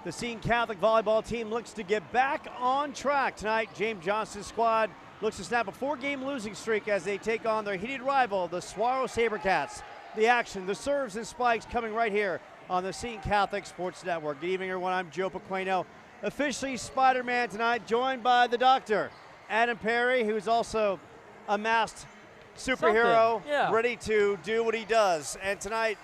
The Seton Catholic volleyball team looks to get back on track tonight. James Johnson's squad looks to snap a 4-game losing streak as they take on their heated rival, the Saguaro Sabercats. The action, the serves and spikes coming right here on the Seton Catholic Sports Network. Good evening, everyone. I'm Joe Pequeno, officially Spider-Man tonight, joined by the doctor, Adam Perry, who's also a masked superhero, ready to do what he does. And tonight,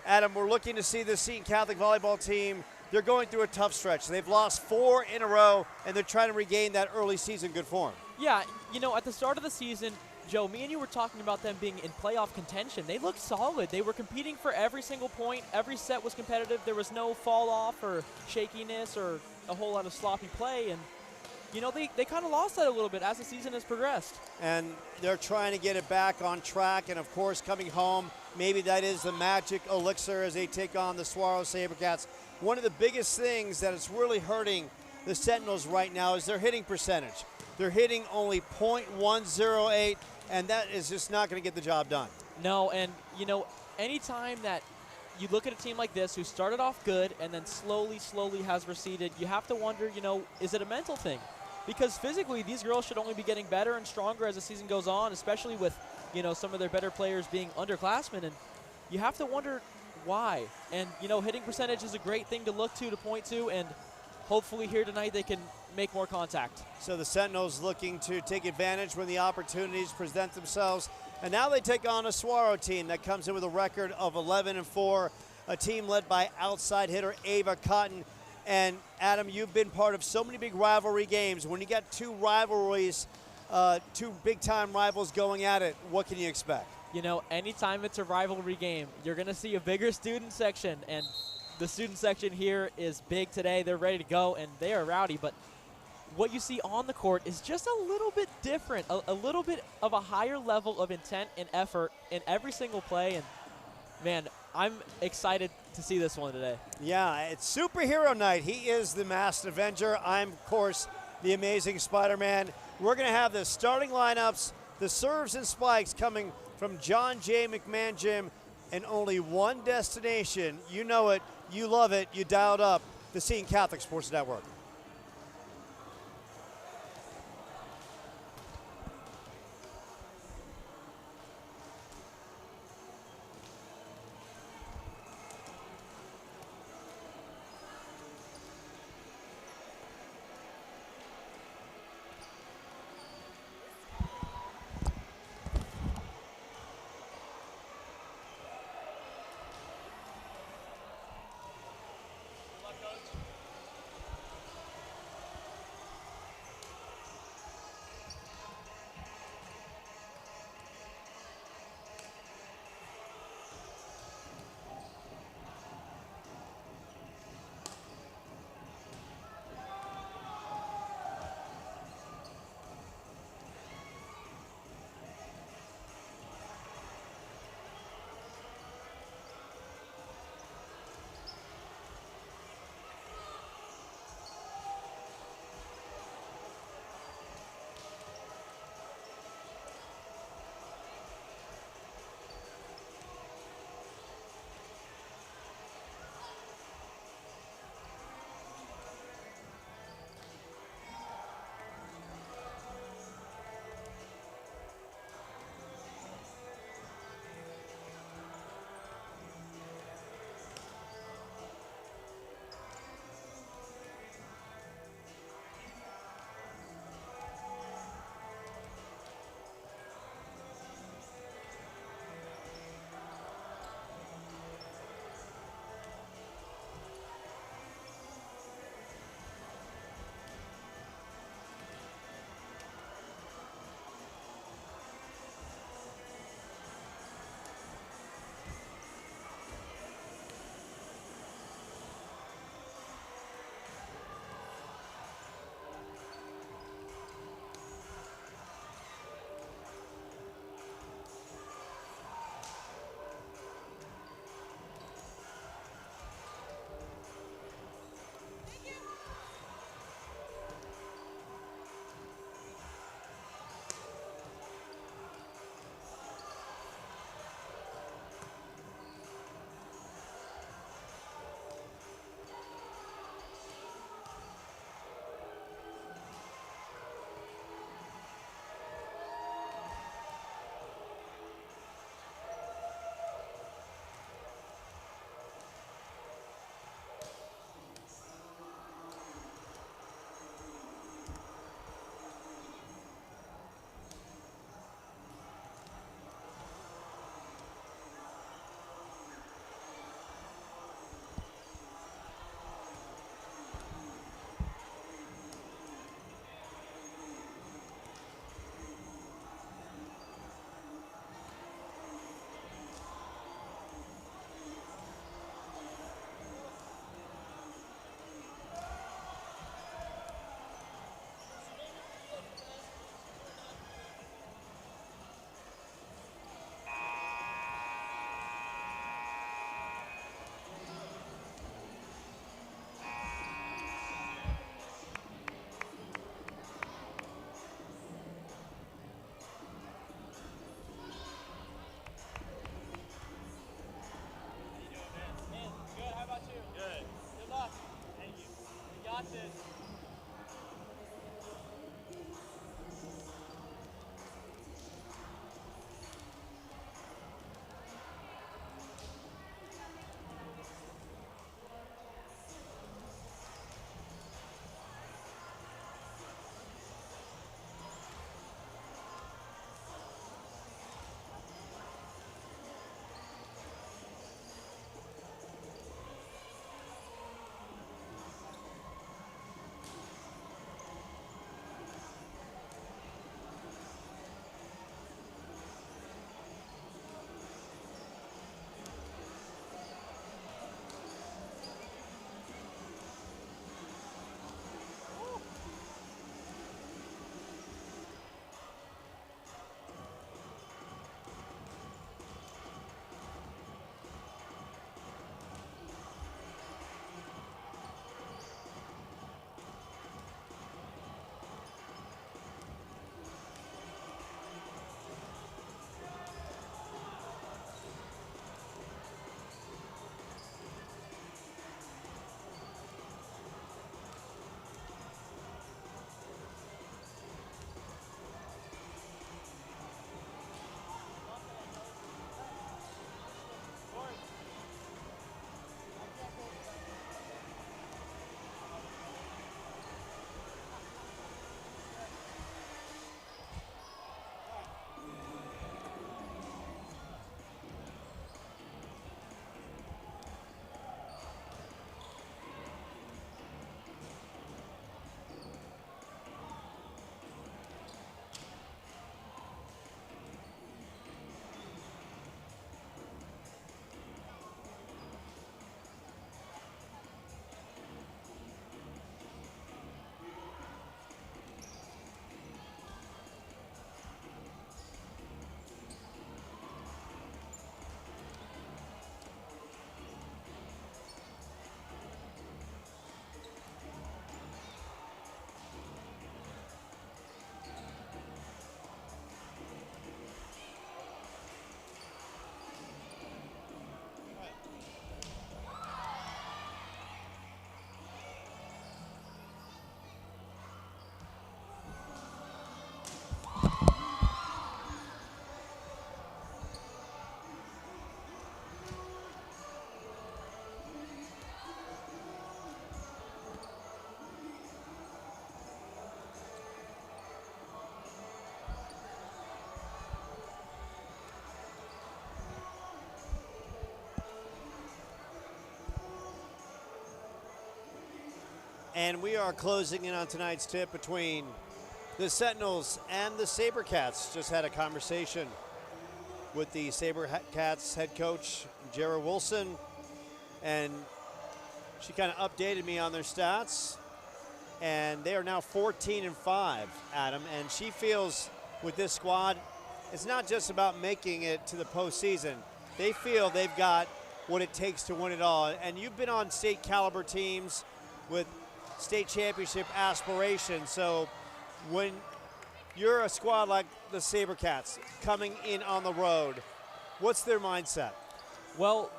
Adam, we're looking to see the Seton Catholic volleyball team. They're going through a tough stretch. They've lost 4 in a row, and they're trying to regain that early season good form. Yeah, you know, at the start of the season, Joe, me and you were talking about them being in playoff contention. They looked solid. They were competing for every single point. Every set was competitive. There was no fall off or shakiness or a whole lot of sloppy play. And, you know, they kind of lost that a little bit as the season has progressed. And they're trying to get it back on track. And, of course, coming home, maybe that is the magic elixir as they take on the Saguaro Sabercats. One of the biggest things that is really hurting the Sentinels right now is their hitting percentage. They're hitting only .108, and that is just not going to get the job done. No, and, you know, anytime that you look at a team like this who started off good and then slowly has receded, you have to wonder, you know, is it a mental thing? Because physically, these girls should only be getting better and stronger as the season goes on, especially with, you know, some of their better players being underclassmen, and you have to wonder why. And, you know, hitting percentage is a great thing to look to point to, and hopefully here tonight they can make more contact. So the Sentinels looking to take advantage when the opportunities present themselves. And now they take on a Saguaro team that comes in with a record of 11-4, a team led by outside hitter Ava Cotton. And Adam, you've been part of so many big rivalry games. When you got two rivalries, two big-time rivals going at it, what can you expect? You know, anytime it's a rivalry game, you're going to see a bigger student section, and the student section here is big today. They're ready to go, and they are rowdy, but what you see on the court is just a little bit different, a little bit of a higher level of intent and effort in every single play, and man, I'm excited to see this one today. Yeah, it's superhero night. He is the masked Avenger. I'm, of course, the amazing Spider-Man. We're going to have the starting lineups, the serves and spikes coming from John J. McMahon Gym, and only one destination. You know it, you love it, you dialed up the Seton Catholic Sports Network. And we are closing in on tonight's tip between the Sentinels and the SaberCats. Just had a conversation with the SaberCats head coach, Jared Wilson, and she kind of updated me on their stats. And they are now 14-5, Adam. And she feels with this squad, it's not just about making it to the postseason. They feel they've got what it takes to win it all. And you've been on state caliber teams with state championship aspirations. So when you're a squad like the SaberCats coming in on the road, what's their mindset? Well,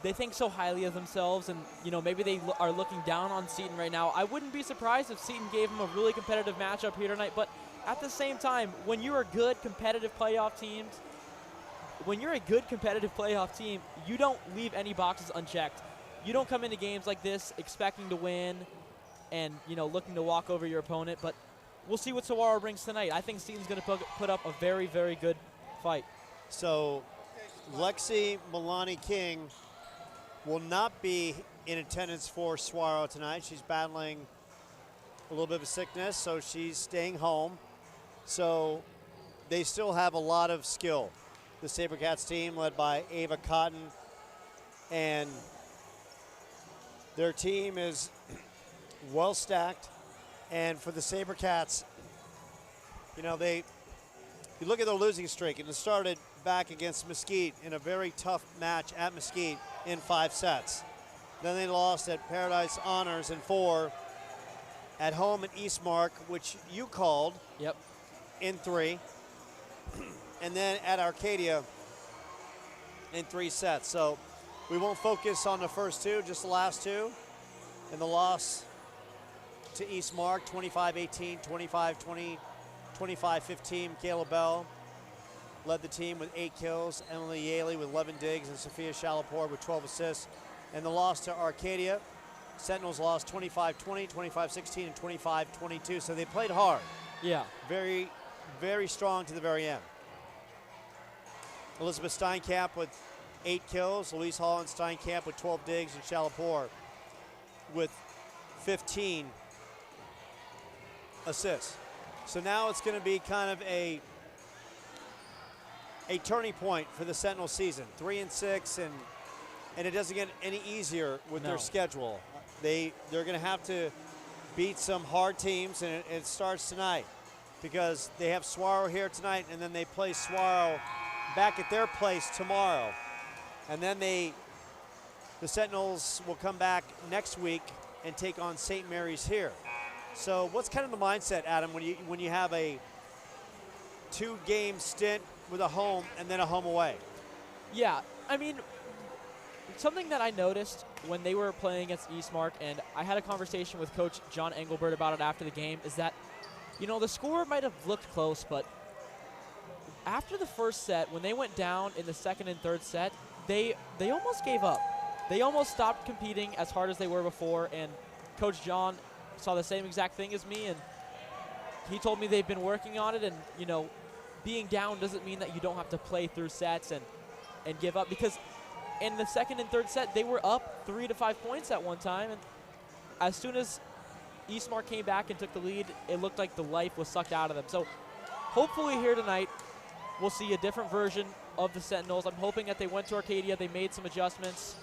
they think so highly of themselves, and maybe they are looking down on Seton right now. I wouldn't be surprised if Seton gave them a really competitive matchup here tonight, but at the same time, when you're a good competitive playoff team, you don't leave any boxes unchecked. You don't come into games like this expecting to win and looking to walk over your opponent, but we'll see what Saguaro brings tonight. I think Seton's going to put up a very, very good fight. So Lexi Milani King will not be in attendance for Saguaro tonight. She's battling a little bit of a sickness, so she's staying home. So they still have a lot of skill. The SaberCats team led by Ava Cotton, and their team is well stacked. And for the SaberCats, you look at their losing streak, and it started back against Mesquite in a very tough match at Mesquite in 5 sets. Then they lost at Paradise Honors in 4, at home at Eastmark, which you called, in 3, and then at Arcadia in 3 sets. So we won't focus on the first 2, just the last 2. And the loss to Eastmark, 25-18, 25-20, 25-15. Michaela Bell led the team with 8 kills. Emily Yaley with 11 digs, and Sophia Shalapur with 12 assists. And the loss to Arcadia, Sentinels lost 25-20, 25-16, and 25-22. So they played hard. Yeah. Very, very strong to the very end. Elizabeth Steinkamp with 8 kills. Louise Holland Steinkamp with 12 digs, and Shalapur with 15 assists. So now it's going to be kind of a turning point for the Sentinel season. 3-6, and it doesn't get any easier with their schedule. They're going to have to beat some hard teams, and it starts tonight because they have Saguaro here tonight, and then they play Saguaro back at their place tomorrow. And then the Sentinels will come back next week and take on St. Mary's here. So what's kind of the mindset, Adam, when you have a 2-game stint with a home and then a home away? Yeah, I mean, something that I noticed when they were playing against Eastmark, and I had a conversation with Coach John Engelbert about it after the game, is that, the score might have looked close, but after the first set, when they went down in the second and third set, they almost gave up. They almost stopped competing as hard as they were before, and Coach John saw the same exact thing as me, and he told me they've been working on it, and, being down doesn't mean that you don't have to play through sets and give up, because in the second and third set, they were up 3 to 5 points at one time, and as soon as Eastmark came back and took the lead, it looked like the life was sucked out of them. So hopefully here tonight, we'll see a different version of the Sentinels. I'm hoping that they went to Arcadia, they made some adjustments,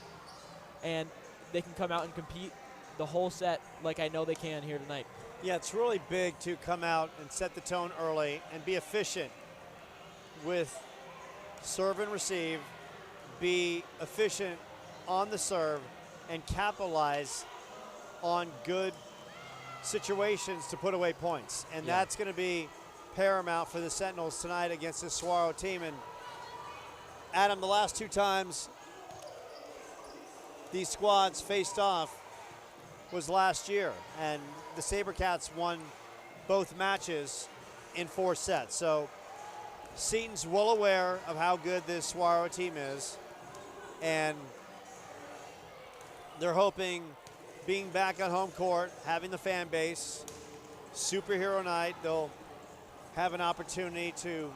and they can come out and compete the whole set like I know they can here tonight. Yeah, it's really big to come out and set the tone early and be efficient with serve and receive, be efficient on the serve, and capitalize on good situations to put away points. And that's going to be paramount for the Sentinels tonight against this Saguaro team. And Adam, the last 2 times these squads faced off was last year, and the SaberCats won both matches in 4 sets. So Seton's well aware of how good this Saguaro team is, and they're hoping, being back on home court, having the fan base, superhero night, they'll have an opportunity to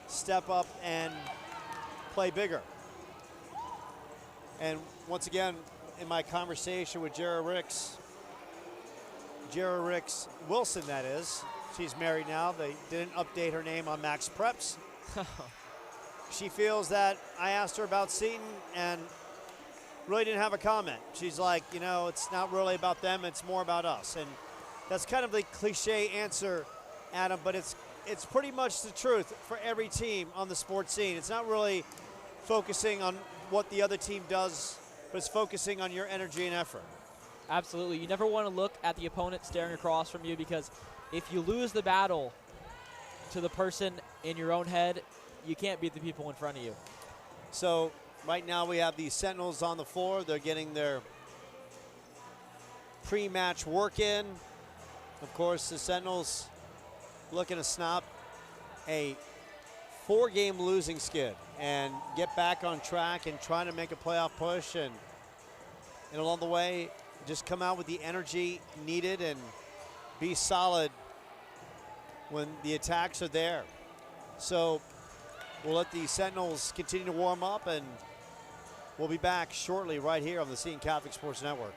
step up and play bigger. And once again, in my conversation with Jared Ricks Jerrix Wilson, that is. She's married now. They didn't update her name on Max Preps. She feels that I asked her about Seton and really didn't have a comment. She's like, you know, it's not really about them, it's more about us. And that's kind of the cliche answer, Adam, but it's pretty much the truth for every team on the sports scene. It's not really focusing on what the other team does, but it's focusing on your energy and effort. Absolutely. You never want to look at the opponent staring across from you, because if you lose the battle to the person in your own head, you can't beat the people in front of you. So right now we have the Sentinels on the floor. They're getting their pre-match work in. Of course, the Sentinels looking to stop a 4-game losing skid and get back on track and trying to make a playoff push, and along the way just come out with the energy needed and be solid when the attacks are there. So we'll let the Sentinels continue to warm up, and we'll be back shortly right here on the Seton Catholic Sports Network.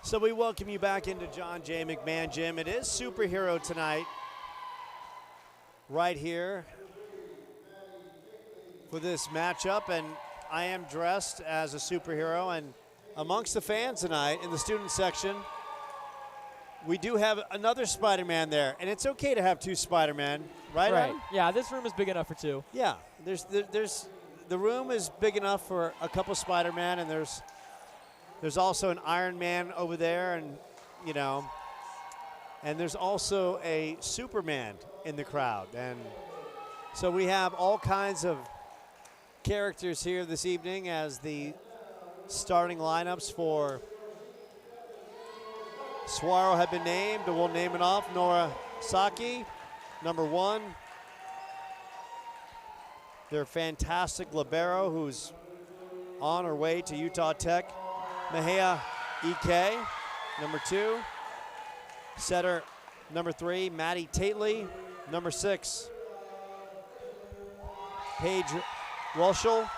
So we welcome you back into John J. McMahon Gym. It is Superhero tonight, right here for this matchup, and I am dressed as a superhero. And amongst the fans tonight in the student section, we do have another Spider-Man there, and it's okay to have two Spider-Men, right? Adam? Yeah, this room is big enough for two. Yeah, the room is big enough for a couple Spider-Man, and there's also an Iron Man over there, and and there's also a Superman in the crowd, and so we have all kinds of characters here this evening as the starting lineups for Saguaro have been named, and we'll name it off. Nora Saki, number 1. Their fantastic libero, who's on her way to Utah Tech. Mahea EK, number 2. Setter, number 3. Maddie Tately, number 6. Paige Walshall,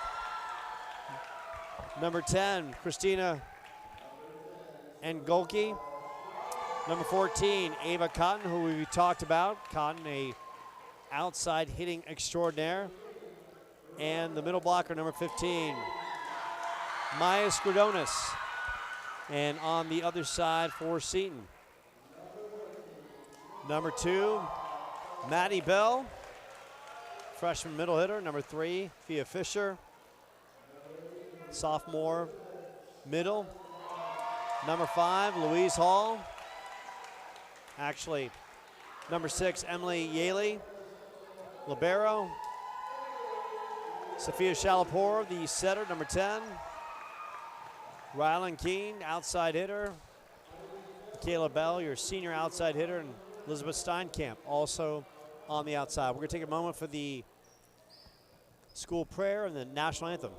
number 10. Christina Ngolki. Number 14, Ava Cotton, who we talked about. Cotton, a outside hitting extraordinaire. And the middle blocker, number 15, Maya Scridonis. And on the other side for Seton, number 2, Maddie Bell, freshman middle hitter. Number 3, Fia Fisher, sophomore middle. Number 5, Louise Hall. Actually, number 6, Emily Yaley, libero. Sophia Shalapur, the setter, number 10. Rylan Keene, outside hitter. Kayla Bell, your senior outside hitter, and Elizabeth Steinkamp, also on the outside. We're going to take a moment for the school prayer and the national anthem.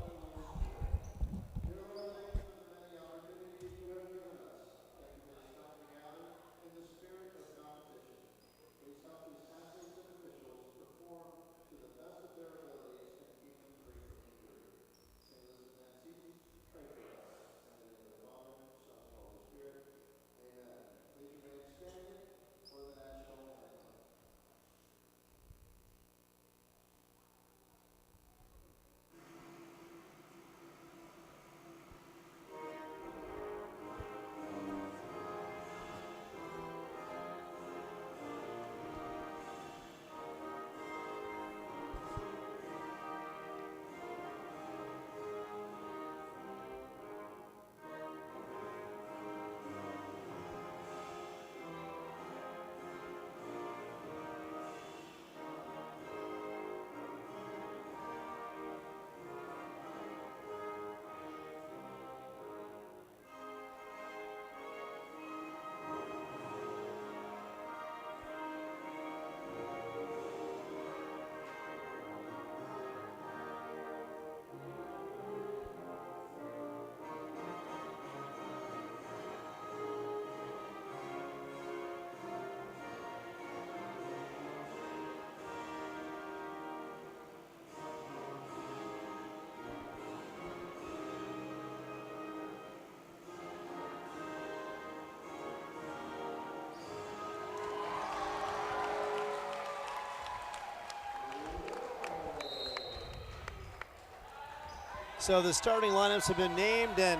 So the starting lineups have been named, and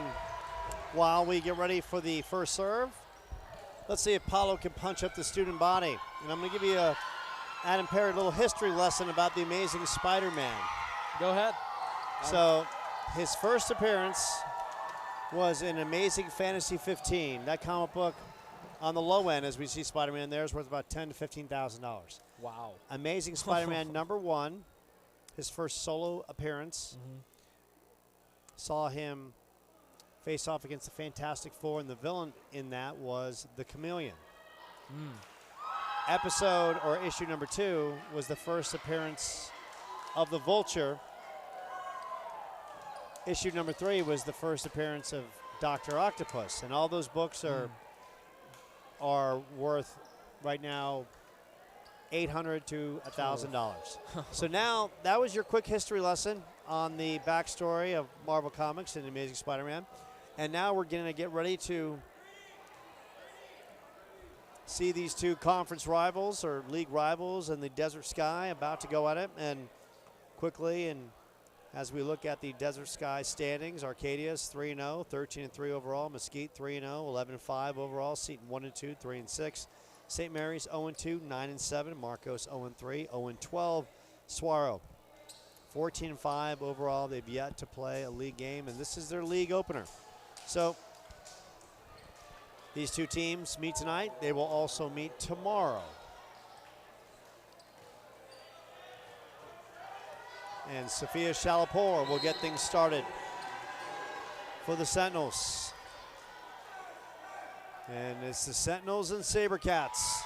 while we get ready for the first serve, let's see if Paulo can punch up the student body. And I'm going to give you Adam Perry, a little history lesson about the Amazing Spider-Man. Go ahead. So his first appearance was in Amazing Fantasy 15. That comic book on the low end, as we see Spider-Man there, is worth about $10,000 to $15,000. Wow. Amazing Spider-Man number 1, his first solo appearance. Saw him face off against the Fantastic Four, and the villain in that was the Chameleon. Episode, or issue number 2, was the first appearance of the Vulture. Issue number 3 was the first appearance of Dr. Octopus, and all those books are worth right now $800 to $1,000. So now that was your quick history lesson on the backstory of Marvel Comics and Amazing Spider-Man. And now we're going to get ready to see these two conference rivals or league rivals in the Desert Sky about to go at it. And quickly, and as we look at the Desert Sky standings, Arcadia's 3-0, 13-3 overall. Mesquite 3-0, 11-5 overall. Seton 1-2, 3-6. St. Mary's 0-2, 9-7. Marcos 0-3, 0-12. Saguaro 14-5 overall. They've yet to play a league game, and this is their league opener. So these two teams meet tonight. They will also meet tomorrow. And Sophia Shalapur will get things started for the Sentinels. And it's the Sentinels and Sabercats.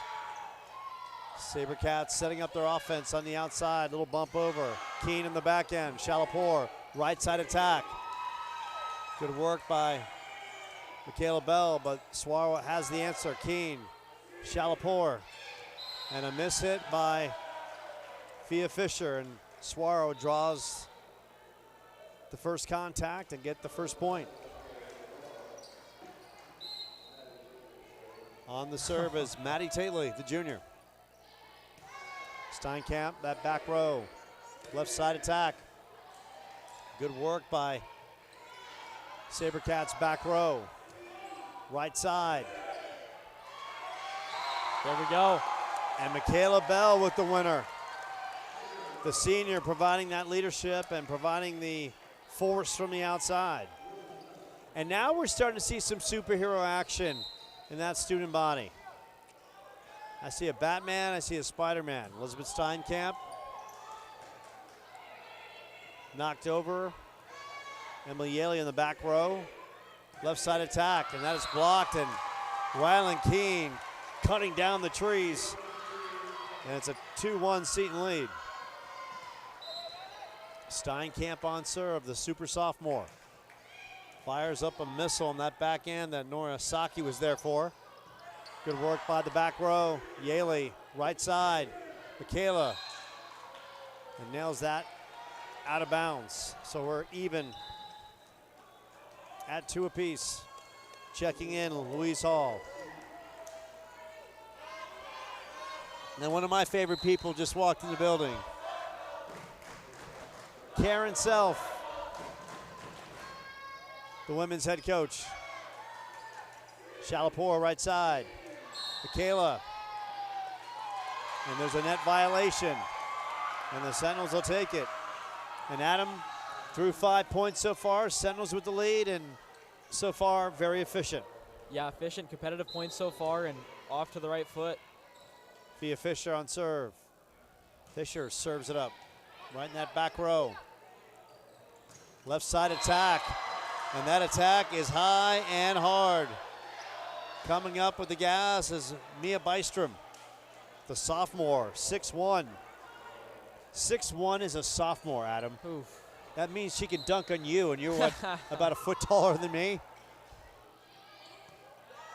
Sabercats setting up their offense on the outside. Little bump over. Keene in the back end. Shalapur, right side attack. Good work by Michaela Bell, but Saguaro has the answer. Keene, Shalapur, and a miss hit by Fia Fisher, and Saguaro draws the first contact and get the first point. On the serve is Maddie Tately, the junior. Steinkamp, that back row, left side attack. Good work by Sabercats back row. Right side. There we go. And Michaela Bell with the winner. The senior providing that leadership and providing the force from the outside. And now we're starting to see some superhero action in that student body. I see a Batman, I see a Spider-Man. Elizabeth Steinkamp knocked over. Emily Yaley in the back row. Left side attack, and that is blocked, and Rylan Keene cutting down the trees. And it's a 2-1 Seton lead. Steinkamp on serve, the super sophomore. Fires up a missile on that back end that Nora Saki was there for. Good work by the back row. Yaley, right side. Michaela, and nails that out of bounds. So we're even at 2 apiece. Checking in, Louise Hall. And one of my favorite people just walked in the building. Karen Self, the women's head coach. Shalapur, right side. Michaela. And there's a net violation. And the Sentinels will take it. And Adam, through 5 points so far, Sentinels with the lead, and so far very efficient. Yeah, efficient, competitive points so far, and off to the right foot. Fia Fisher on serve. Fisher serves it up right in that back row. Left side attack, and that attack is high and hard. Coming up with the gas is Mia Bystrom, the sophomore, 6'1". 6'1" is a sophomore, Adam. Oof. That means she can dunk on you, and you're what, about a foot taller than me?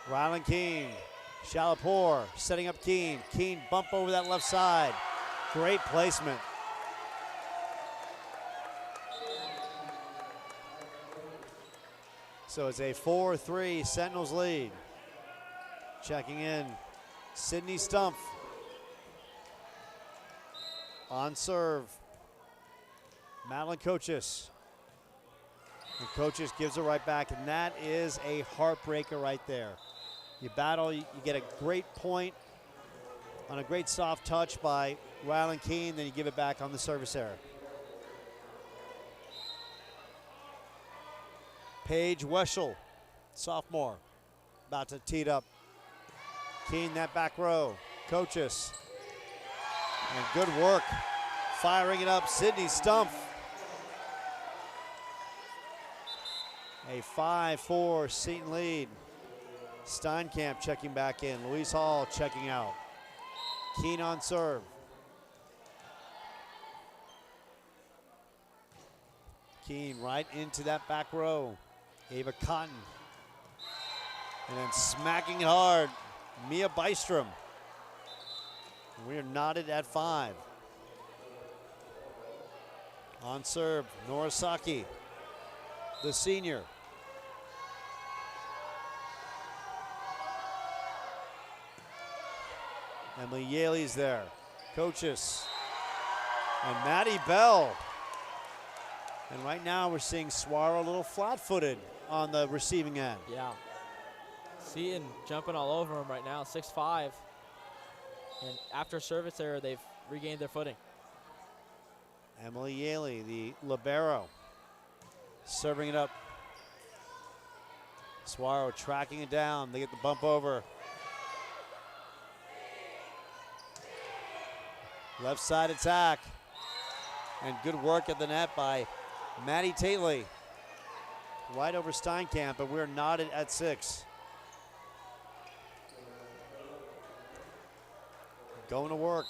Rylan Keene, Shalapur setting up Keene. Keene bump over that left side. Great placement. So it's a 4-3 Sentinels lead. Checking in, Sydney Stumpf. On serve, Madeline Coaches. And Coaches gives it right back, and that is a heartbreaker right there. You battle, you get a great point on a great soft touch by Rylan Keene, then you give it back on the service error. Paige Weschel, sophomore, about to tee it up. Keene that back row, Coaches. And good work, firing it up, Sydney Stumpf. A 5-4 Seton lead. Steinkamp checking back in, Louise Hall checking out. Keene on serve. Keene right into that back row. Ava Cotton. And then smacking it hard, Mia Bystrom. We are knotted at 5. On serve, Norasaki, the senior. Emily Yaley's there. Coaches. And Maddie Bell. And right now we're seeing Saguaro a little flat-footed on the receiving end. Yeah. Seton jumping all over him right now, 6'5". And after service error, they've regained their footing. Emily Yaley, the libero, serving it up. Saguaro tracking it down. They get the bump over. Left side attack. And good work at the net by Maddie Tately. Right over Steinkamp, and we're knotted at 6. Going to work.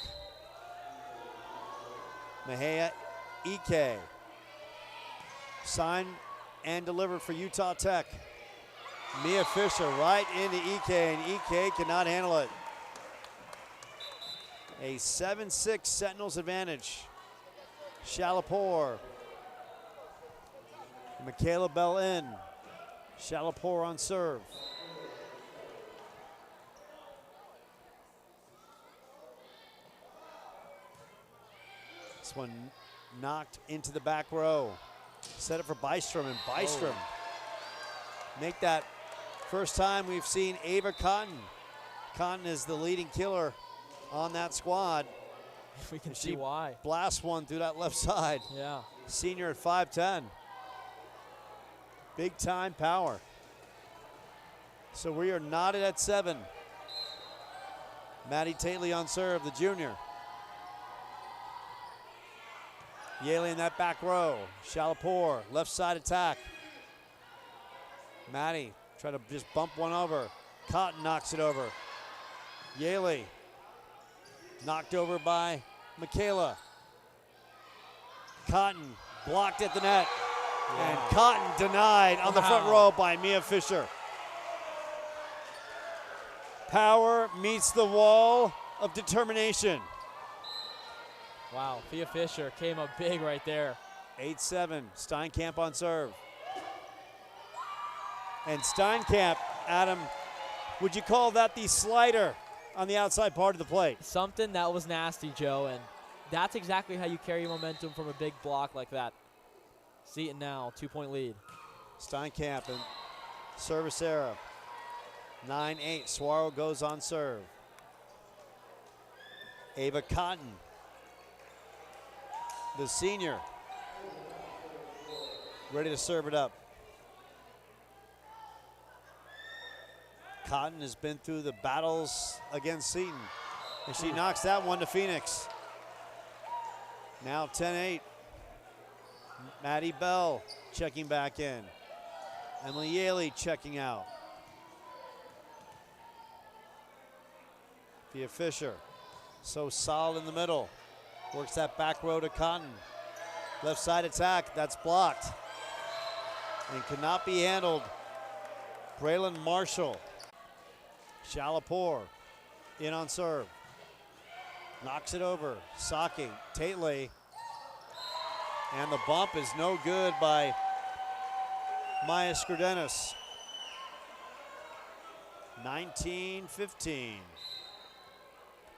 Mejia Ike. Signed and delivered for Utah Tech. Mia Fisher right into Ike, and Ike cannot handle it. A 7-6 Sentinels advantage. Shalapur. Michaela Bell in. Shalapur on serve. This one knocked into the back row. Set it for Bystrom, and Bystrom make that first time we've seen Ava Cotton. Cotton is the leading killer on that squad. We can see why. Blasts one through that left side. Yeah. Senior at 5'10". Big time power. So we are knotted at 7. Maddie Tately on serve, the junior. Yaley in that back row. Shalapur, left side attack. Maddie try to just bump one over. Cotton knocks it over. Yaley knocked over by Michaela. Cotton blocked at the net. Wow. And Cotton denied on the front row by Mia Fisher. Power meets the wall of determination. Wow, Mia Fisher came up big right there. 8-7, Steinkamp on serve. And Steinkamp, Adam, would you call that the slider on the outside part of the plate? Something that was nasty, Joe, and that's exactly how you carry momentum from a big block like that. Seton now, 2-point lead. Steinkamp and service error. 9-8, Saguaro goes on serve. Ava Cotton, the senior, ready to serve it up. Cotton has been through the battles against Seton, and she knocks that one to Phoenix. Now 10-8. Maddie Bell checking back in. Emily Yaley checking out. Mia Fisher, so solid in the middle. Works that back row to Cotton. Left side attack, that's blocked. And cannot be handled. Braylon Marshall. Shalapur in on serve. Knocks it over. Saki, Tately. And the bump is no good by Maya Skurdenis. 19-15.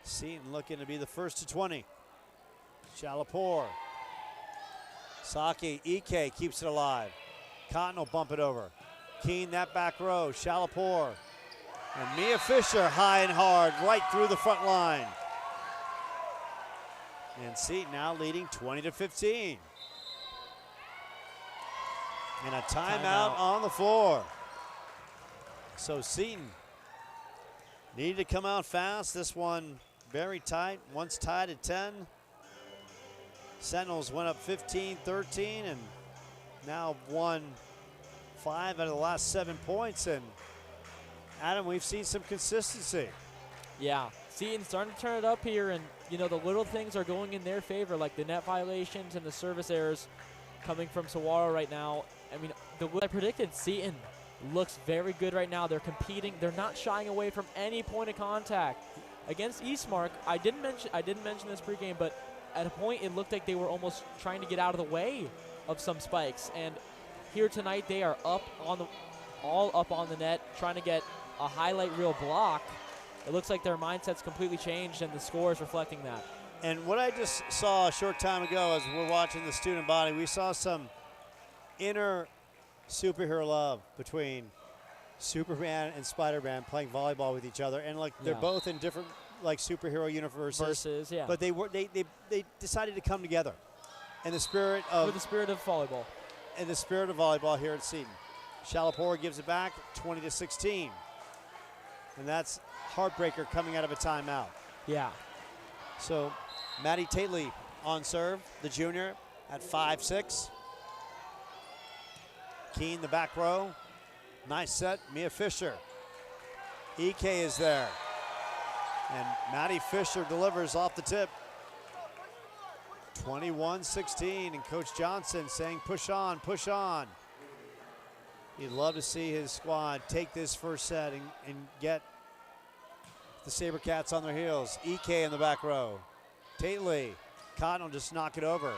Seton looking to be the first to 20. Shalapur. Saki, Ike keeps it alive. Cotton will bump it over. Keene that back row. Shalapur. And Mia Fisher high and hard right through the front line. And Seton now leading 20-15. And a timeout on the floor. So Seton needed to come out fast. This one very tight. Once tied at 10. Sentinels went up 15-13 and now won 5 out of the last 7 points. And Adam, we've seen some consistency. Yeah, Seton's starting to turn it up here, and you know the little things are going in their favor, like the net violations and the service errors coming from Saguaro right now. I mean, the way I predicted, Seton looks very good right now. They're competing. They're not shying away from any point of contact. Against Eastmark, I didn't mention this pregame, but at a point it looked like they were almost trying to get out of the way of some spikes. And here tonight they are all up on the net, trying to get a highlight reel block. it looks like their mindset's completely changed, and the score is reflecting that. And what I just saw a short time ago as we're watching the student body, we saw some inner superhero love between Superman and Spider-Man playing volleyball with each other. And like they're both in different like superhero universes. Yeah. But they decided to come together in the spirit of with the spirit of volleyball. In the spirit of volleyball here at Seton. Shalapur gives it back 20-16. And that's heartbreaker coming out of a timeout. Yeah. So Maddie Tately on serve, the junior at 5'6". Keene, the back row. Nice set, Mia Fisher. EK is there. And Maddie Fisher delivers off the tip. 21-16, and Coach Johnson saying push on, push on. He'd love to see his squad take this first set and get the SaberCats on their heels. EK in the back row. Tately, Cotton will just knock it over.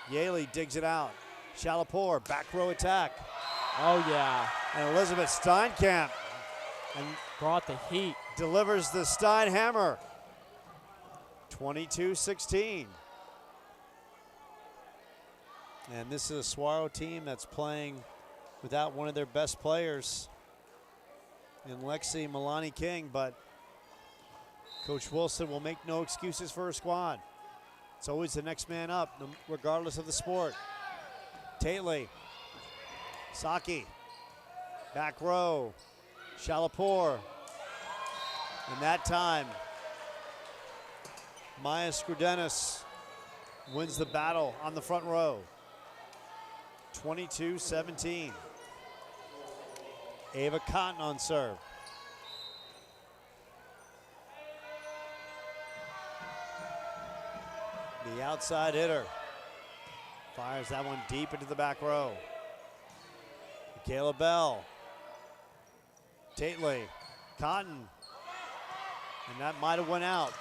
Yaley digs it out. Shalapur, back row attack. Oh, yeah. And Elizabeth Steinkamp and brought the heat. Delivers the Stein hammer. 22-16. And this is a Saguaro team that's playing without one of their best players in Lexi Milani King, but Coach Wilson will make no excuses for her squad. It's always the next man up, regardless of the sport. Tately, Saki, back row, Shalapur, and that time, Maya Skrudenis wins the battle on the front row. 22-17. Ava Cotton on serve. The outside hitter fires that one deep into the back row. Michaela Bell. Tately. Cotton. And that might have went out.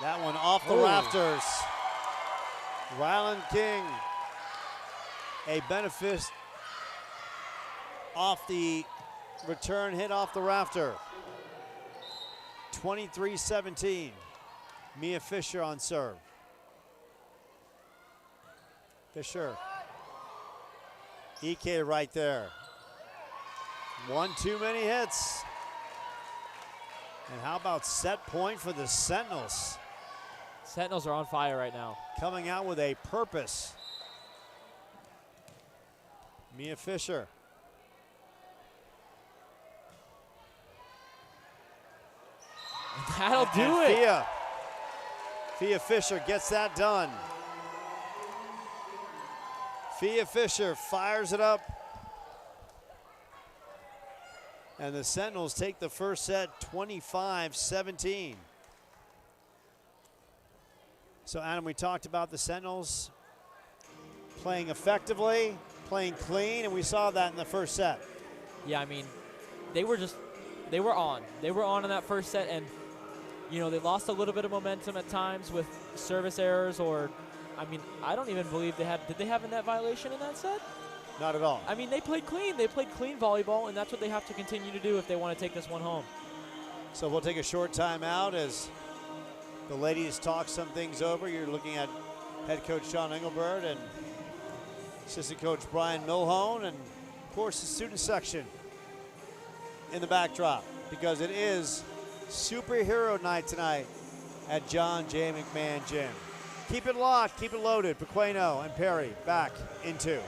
That one off the rafters. Ryland King. A benefit off the return hit off the rafter. 23-17. Mia Fisher on serve. Fisher. EK right there. One too many hits. And how about set point for the Sentinels? Sentinels are on fire right now. Coming out with a purpose. Mia Fisher. That'll do it. Fia Fisher gets that done. Fia Fisher fires it up. And the Sentinels take the first set 25-17. So Adam, we talked about the Sentinels playing effectively, playing clean, and we saw that in the first set. Yeah, I mean, they were on. They were on in that first set, and you know, they lost a little bit of momentum at times with service errors, or, I mean, I don't even believe did they have a net violation in that set? Not at all. I mean, they played clean. They played clean volleyball, and that's what they have to continue to do if they want to take this one home. So we'll take a short timeout as the ladies talk some things over. You're looking at head coach John Engelbert and assistant coach Brian Milhone, and of course the student section in the backdrop, because it is superhero night tonight at John J. McMahon Gym. Keep it locked, keep it loaded. Pequeno and Perry back in two.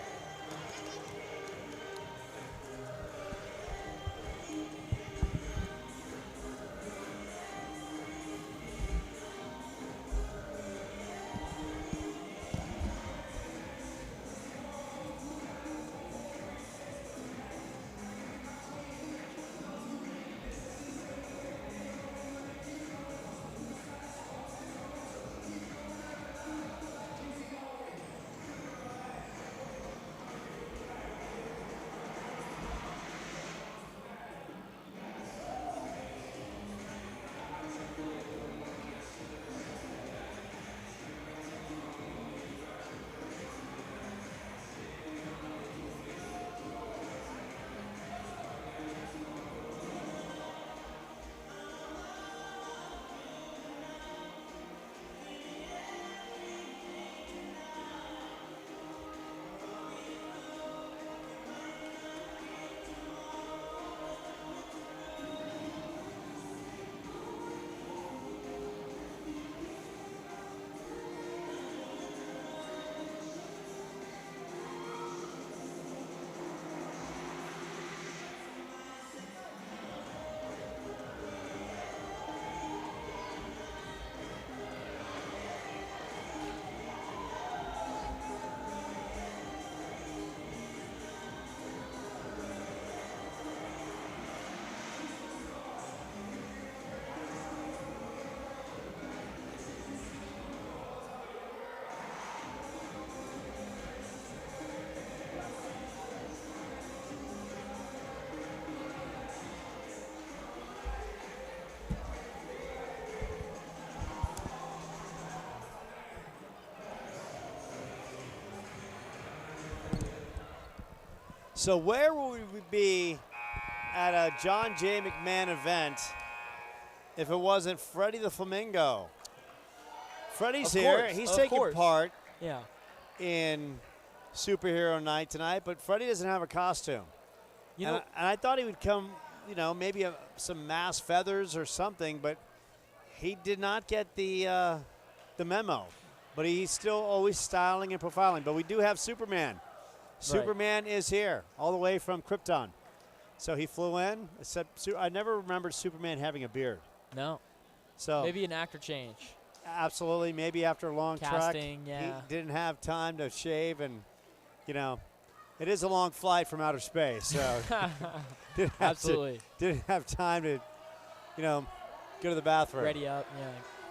So where would we be at a John J. McMahon event if it wasn't Freddie the Flamingo? Freddie's here. He's taking part in Superhero Night tonight, but Freddie doesn't have a costume. And I thought he would come, you know, maybe some masked feathers or something, but he did not get the memo. But he's still always styling and profiling. But we do have Superman. Superman is here, all the way from Krypton. So he flew in. Except I never remembered Superman having a beard. No. So maybe an actor change. Absolutely. Maybe after a long casting, trek, he didn't have time to shave, and you know, it is a long flight from outer space. So didn't have time to, you know, go to the bathroom. Ready up,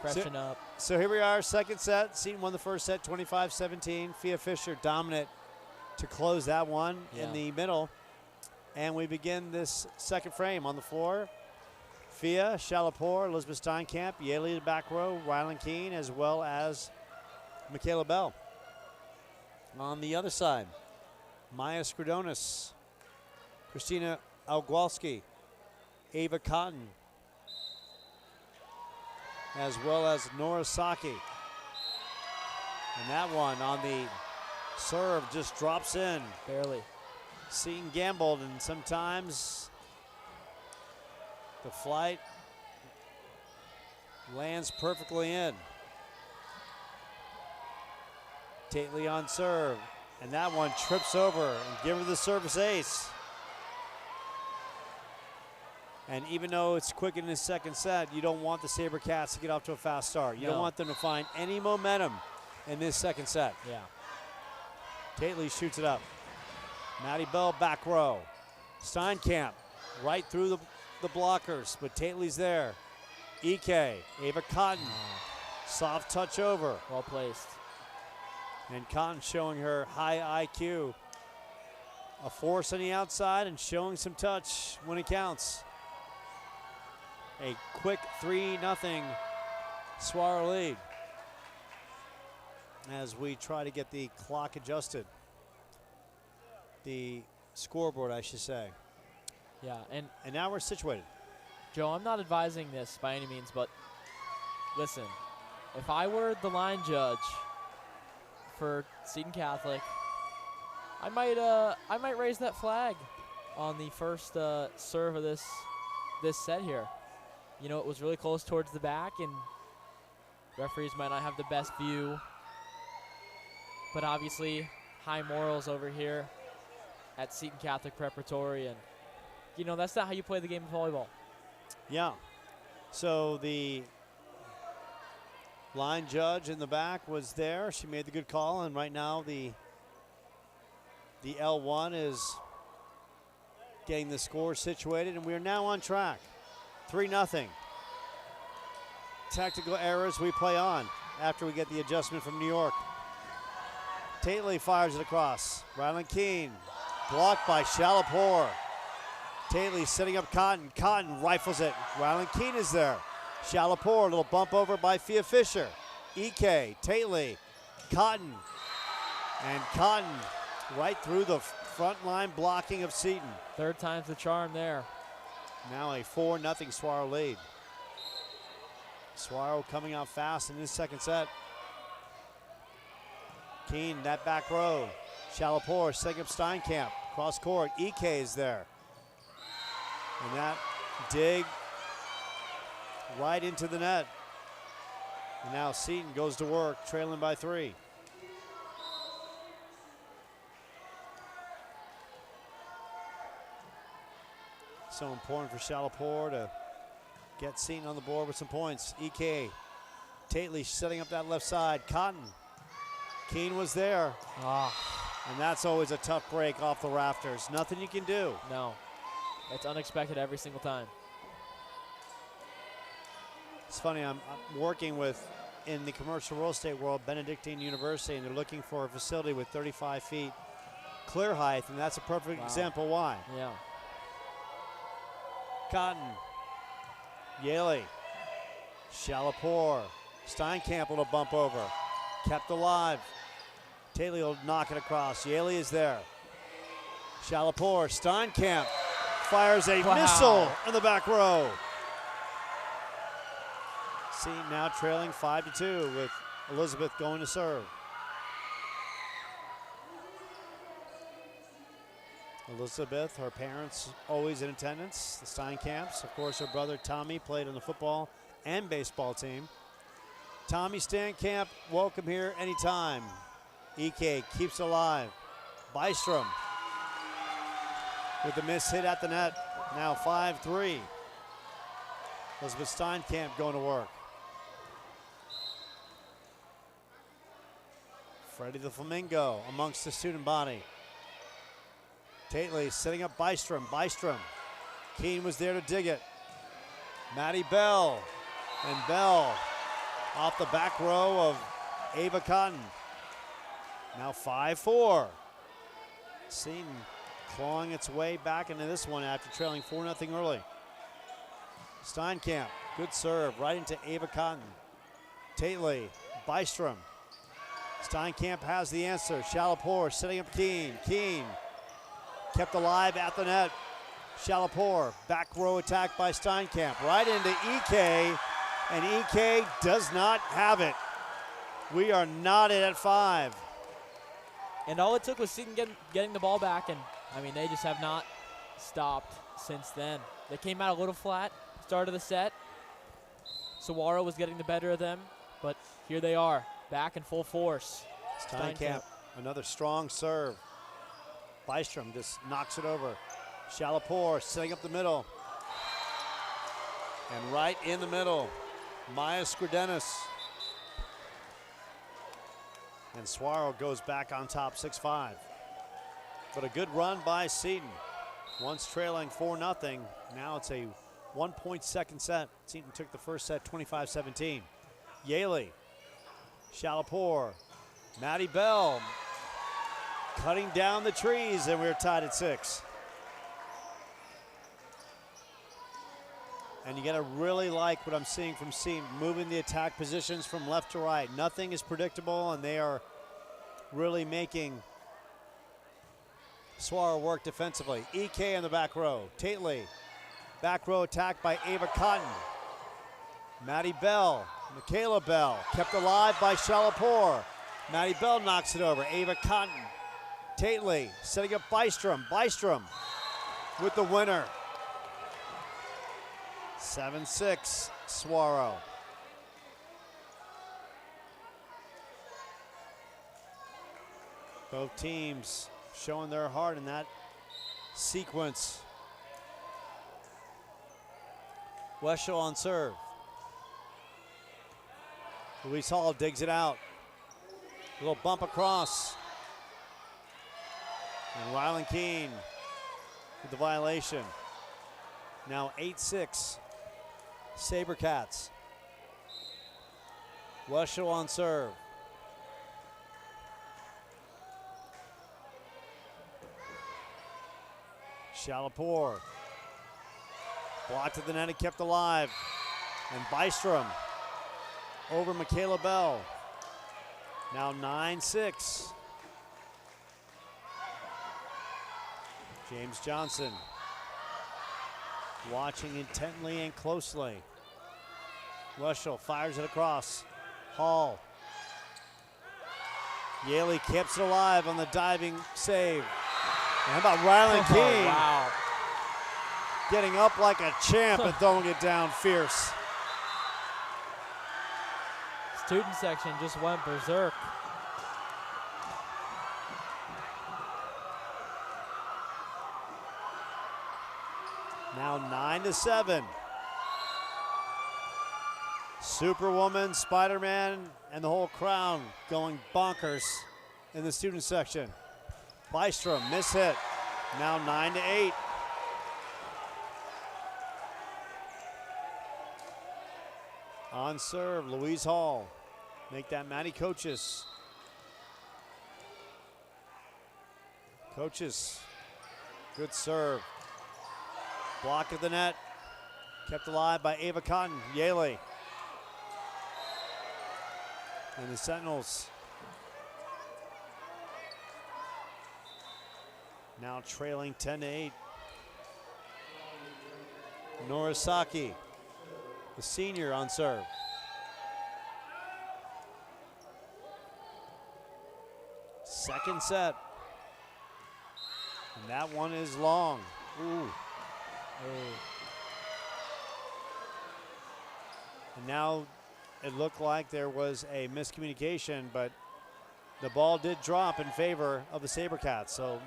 freshen up. So here we are, second set. Seton won the first set, 25-17. Fia Fisher dominant to close that one in the middle. And we begin this second frame on the floor. Fia, Shalapur, Elizabeth Steinkamp, Yaley the back row, Rylan Keene, as well as Michaela Bell. On the other side, Maya Skridonis, Christina Algualski, Ava Cotton, as well as Nora Saki. And that one on the serve just drops in. Barely. Seton gambled, and sometimes the flight lands perfectly in. Tately on serve, and that one trips over and give her the service ace. And even though it's quick in the second set, you don't want the SaberCats to get off to a fast start. You don't want them to find any momentum in this second set. Yeah. Tately shoots it up. Maddie Bell back row. Steinkamp right through the blockers, but Tately's there. Ike, Ava Cotton, soft touch over. Well placed. And Cotton showing her high IQ. A force on the outside and showing some touch when it counts. A quick 3-0 Saguaro lead as we try to get the clock adjusted. The scoreboard, I should say. Yeah, and now we're situated. Joe, I'm not advising this by any means, but listen, if I were the line judge for Seton Catholic, I might raise that flag on the first serve of this set here. You know, it was really close towards the back, and referees might not have the best view, but obviously high morals over here at Seton Catholic Preparatory, and you know, that's not how you play the game of volleyball. Yeah. So the line judge in the back was there. She made the good call, and right now the L1 is getting the score situated, and we are now on track. 3-0. Tactical errors we play on after we get the adjustment from New York. Tately fires it across. Rylan Keene blocked by Shalapur. Tately setting up Cotton. Cotton rifles it. Rylan Keene is there. Shalapur, a little bump over by Fia Fisher. Ike, Tately, Cotton. And Cotton right through the front line blocking of Seton. Third time's the charm there. Now a 4-0 Saguaro lead. Saguaro coming out fast in this second set. Keene, that back row. Shalapur setting up Steinkamp. Cross court, Ike is there. And that dig right into the net. And now Seton goes to work, trailing by 3. So important for Shalapur to get Seton on the board with some points. Ike, Tately setting up that left side. Cotton, Keene was there. And that's always a tough break off the rafters. Nothing you can do. No, it's unexpected every single time. It's funny, I'm working with, in the commercial real estate world, Benedictine University, and they're looking for a facility with 35 feet clear height, and that's a perfect example why. Yeah. Cotton, Yaley, Shalapur, Steinkamp will bump over, kept alive. Tately will knock it across. Yaley is there. Shalapur, Steinkamp fires a Wow. missile in the back row. Seton now trailing 5-2 with Elizabeth going to serve. Elizabeth, her parents always in attendance, the Steinkamps. Of course, her brother Tommy played on the football and baseball team. Tommy Steinkamp, welcome here anytime. EK keeps alive. Bystrom with the miss hit at the net. Now 5-3. Elizabeth Steinkamp going to work. Freddie the Flamingo amongst the student body. Tately setting up Bystrom. Bystrom. Keene was there to dig it. Maddie Bell. And Bell off the back row of Ava Cotton. Now 5-4. Seton clawing its way back into this one after trailing 4-0 early. Steinkamp, good serve, right into Ava Cotton. Tately, Bystrom. Steinkamp has the answer. Shalapur setting up Keene. Keene kept alive at the net. Shalapur, back row attack by Steinkamp, right into EK, and EK does not have it. We are knotted at 5. And all it took was Seton getting the ball back, and I mean, they just have not stopped since then. They came out a little flat, start of the set. Saguaro was getting the better of them, but here they are, back in full force. Steinkamp, another strong serve. Bystrom just knocks it over. Shalapur setting up the middle. And right in the middle, Maya Scridenis. And Saguaro goes back on top 6-5. But a good run by Seton. Once trailing 4-0, now it's a 1-point second set. Seton took the first set 25-17. Yaley, Shalapur, Maddie Bell cutting down the trees, and we're tied at 6. And you gotta really like what I'm seeing from Seton, moving the attack positions from left to right. Nothing is predictable, and they are really making Saguaro work defensively. EK in the back row. Tately, back row attack by Ava Cotton. Maddie Bell, Michaela Bell, kept alive by Shalapur. Maddie Bell knocks it over. Ava Cotton. Tately setting up Bystrom. Bystrom with the winner. 7-6, Saguaro. Both teams showing their heart in that sequence. Weshel on serve. Louise Hall digs it out. A little bump across. And Rylan Keene with the violation. Now 8-6, Sabercats. Weshel on serve. Shalapur blocked at the net and kept alive. And Bystrom over Michaela Bell. Now 9-6. James Johnson watching intently and closely. Weshel fires it across. Hall. Yaley keeps it alive on the diving save. And how about Rylan Keene? Wow. Getting up like a champ and throwing it down fierce. Student section just went berserk. Now 9-7. Superwoman, Spider-Man, and the whole crowd going bonkers in the student section. Bystrom, miss hit. Now 9-8. On serve, Louise Hall. Make that Maddie Coaches. Coaches, good serve. Block of the net. Kept alive by Ava Cotton. Yaley. And the Sentinels Now trailing 10-8. Norasaki, the senior, on serve. Second set. And that one is long. Ooh. And now it looked like there was a miscommunication, but the ball did drop in favor of the SaberCats. So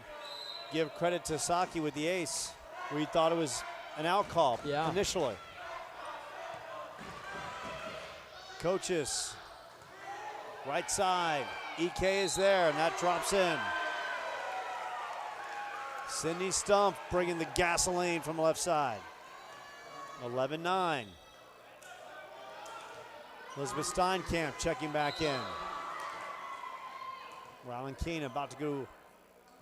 give credit to Saki with the ace. We thought it was an out call initially. Coaches, right side. EK is there, and that drops in. Sydney Stumpf bringing the gasoline from the left side. 11-9. Elizabeth Steinkamp checking back in. Rylan Keene about to go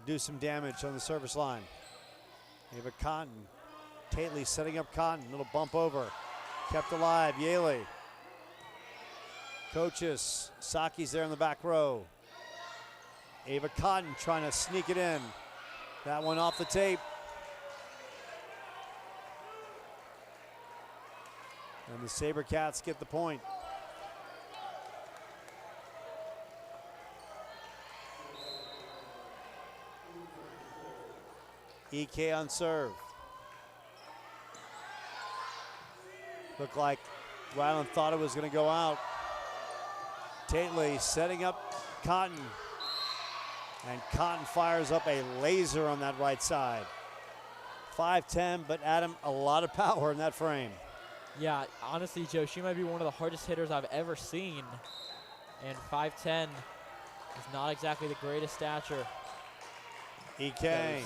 do some damage on the service line. Ava Cotton. Tately setting up Cotton. Little bump over. Kept alive. Yaley. Coaches. Saki's there in the back row. Ava Cotton trying to sneak it in. That one off the tape. And the SaberCats get the point. EK on serve. Looked like Ryland thought it was going to go out. Tately setting up Cotton. And Cotton fires up a laser on that right side. 5'10", but Adam, a lot of power in that frame. Yeah, honestly, Joe, she might be one of the hardest hitters I've ever seen. And 5'10" is not exactly the greatest stature. EK,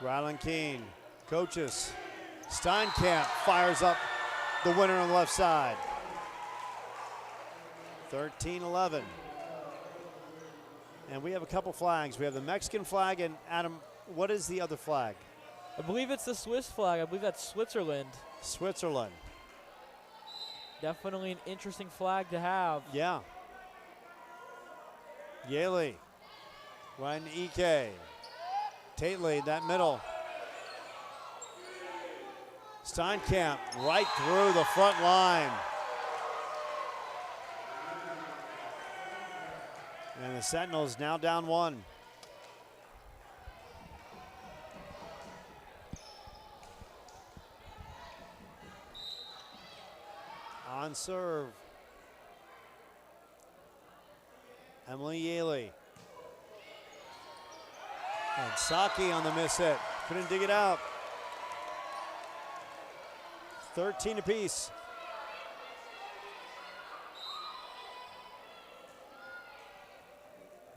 Rylan Keene, coaches. Steinkamp fires up the winner on the left side. 13-11. And we have a couple flags. We have the Mexican flag, and Adam, what is the other flag? I believe it's the Swiss flag. I believe that's Switzerland. Switzerland. Definitely an interesting flag to have. Yeah. Yaley, Ryan EK. Tately, that middle. Steinkamp right through the front line. And the Sentinels now down one. On serve. Emily Yaley. And Saki on the miss hit. Couldn't dig it out. 13 apiece.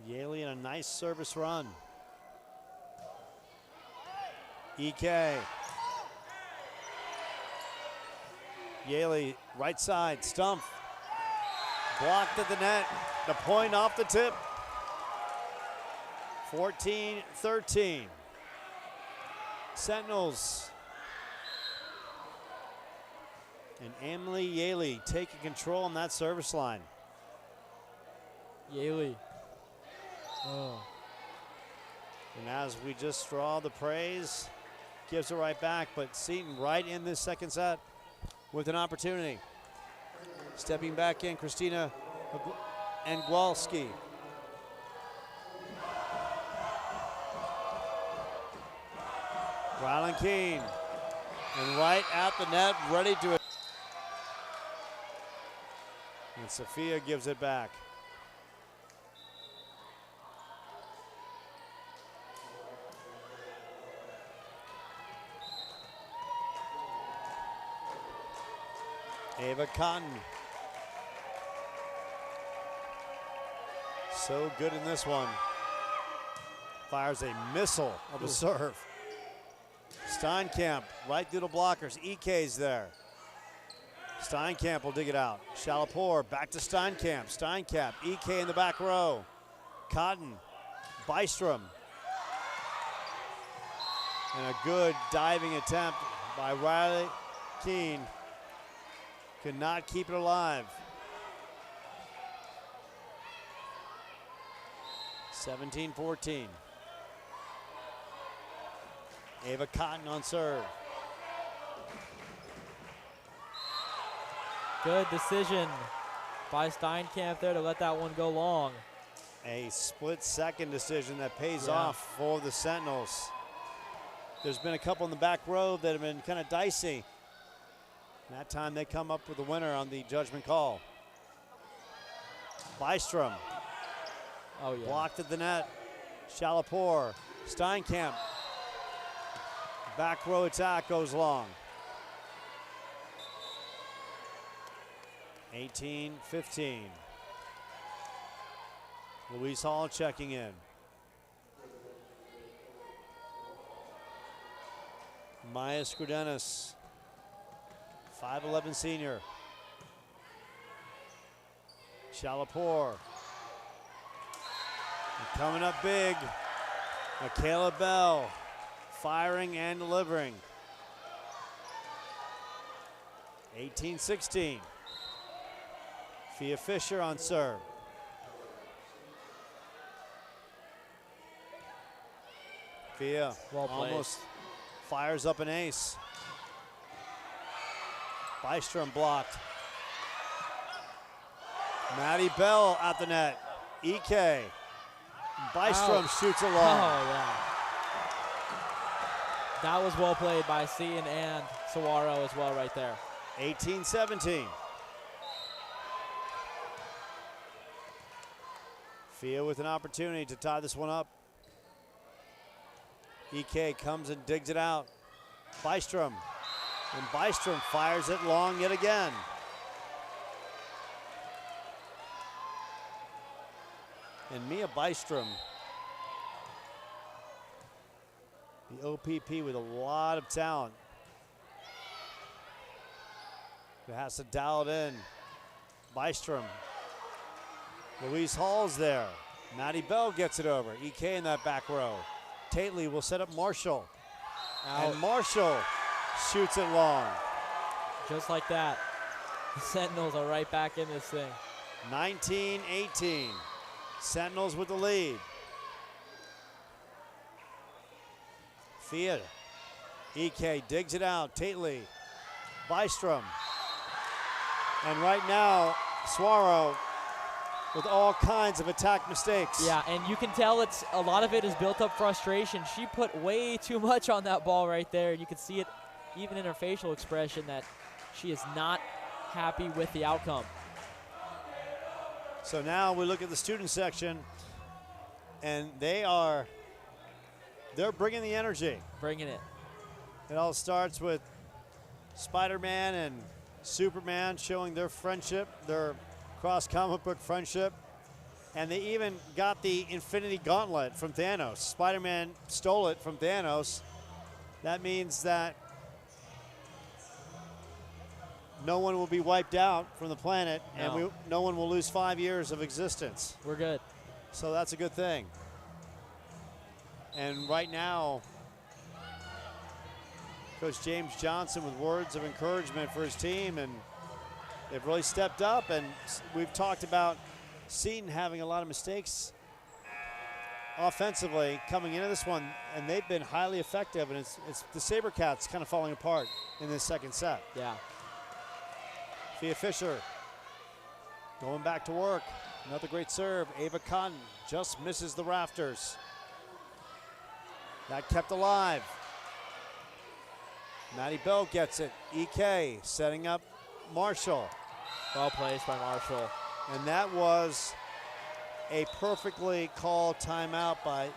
Yaley in a nice service run. EK. Yaley, right side, Stumpf. Blocked at the net. The point off the tip. 14-13. Sentinels. And Emily Yaley taking control on that service line. Yaley. Oh. And as we just draw the praise, gives it right back, but Seton right in this second set with an opportunity. Stepping back in, Christina Angwalski. Rylan Keene. And right at the net, ready to. And Sophia gives it back. Ava Cotton. So good in this one. Fires a missile of a serve. Steinkamp right through the blockers. EK's there. Steinkamp will dig it out. Shalapur back to Steinkamp. Steinkamp, EK in the back row. Cotton, Bystrom. And a good diving attempt by Riley Keene. Could not keep it alive. 17-14. Ava Cotton on serve. Good decision by Steinkamp there to let that one go long. A split-second decision that pays off for the Sentinels. There's been a couple in the back row that have been kind of dicey. That time they come up with the winner on the judgment call. Bystrom. Oh, yeah. Blocked at the net. Shalapur. Steinkamp. Back row attack goes long. 18-15. Louise Hall checking in. Maya Skrudenis, 5'11" senior. Shalapur. And coming up big, Michaela Bell, firing and delivering. 18-16. Fia Fisher on serve. Fia almost fires up an ace. Bystrom blocked. Maddie Bell at the net. EK. Bystrom shoots it long. Oh, yeah. That was well played by Seton and Saguaro as well right there. 18-17. Fia with an opportunity to tie this one up. EK comes and digs it out. Bystrom. And Bystrom fires it long yet again. And Mia Bystrom, the OPP with a lot of talent, who has to dial it in. Bystrom. Louise Hall's there. Maddie Bell gets it over. EK in that back row. Tately will set up Marshall. And Marshall shoots it long. Just like that. The Sentinels are right back in this thing. 19-18. Sentinels with the lead. Fia. EK digs it out. Tately. Bystrom. And right now, Saguaro with all kinds of attack mistakes. Yeah, and you can tell it's a lot of it is built up frustration. She put way too much on that ball right there. You can see it even in her facial expression that she is not happy with the outcome. So now we look at the student section, and they're bringing the energy. Bringing it. It all starts with Spider-Man and Superman showing their friendship, their cross comic book friendship. And they even got the Infinity Gauntlet from Thanos. Spider-Man stole it from Thanos. That means that no one will be wiped out from the planet, and no one will lose 5 years of existence. We're good. So that's a good thing. And right now, Coach James Johnson with words of encouragement for his team, and they've really stepped up. And we've talked about Seton having a lot of mistakes offensively coming into this one, and they've been highly effective, and it's the SaberCats kind of falling apart in this second set. Yeah. Fia Fisher going back to work. Another great serve. Ava Cotton just misses the rafters. That kept alive. Maddie Bell gets it. EK setting up Marshall. Well placed by Marshall. And that was a perfectly called timeout by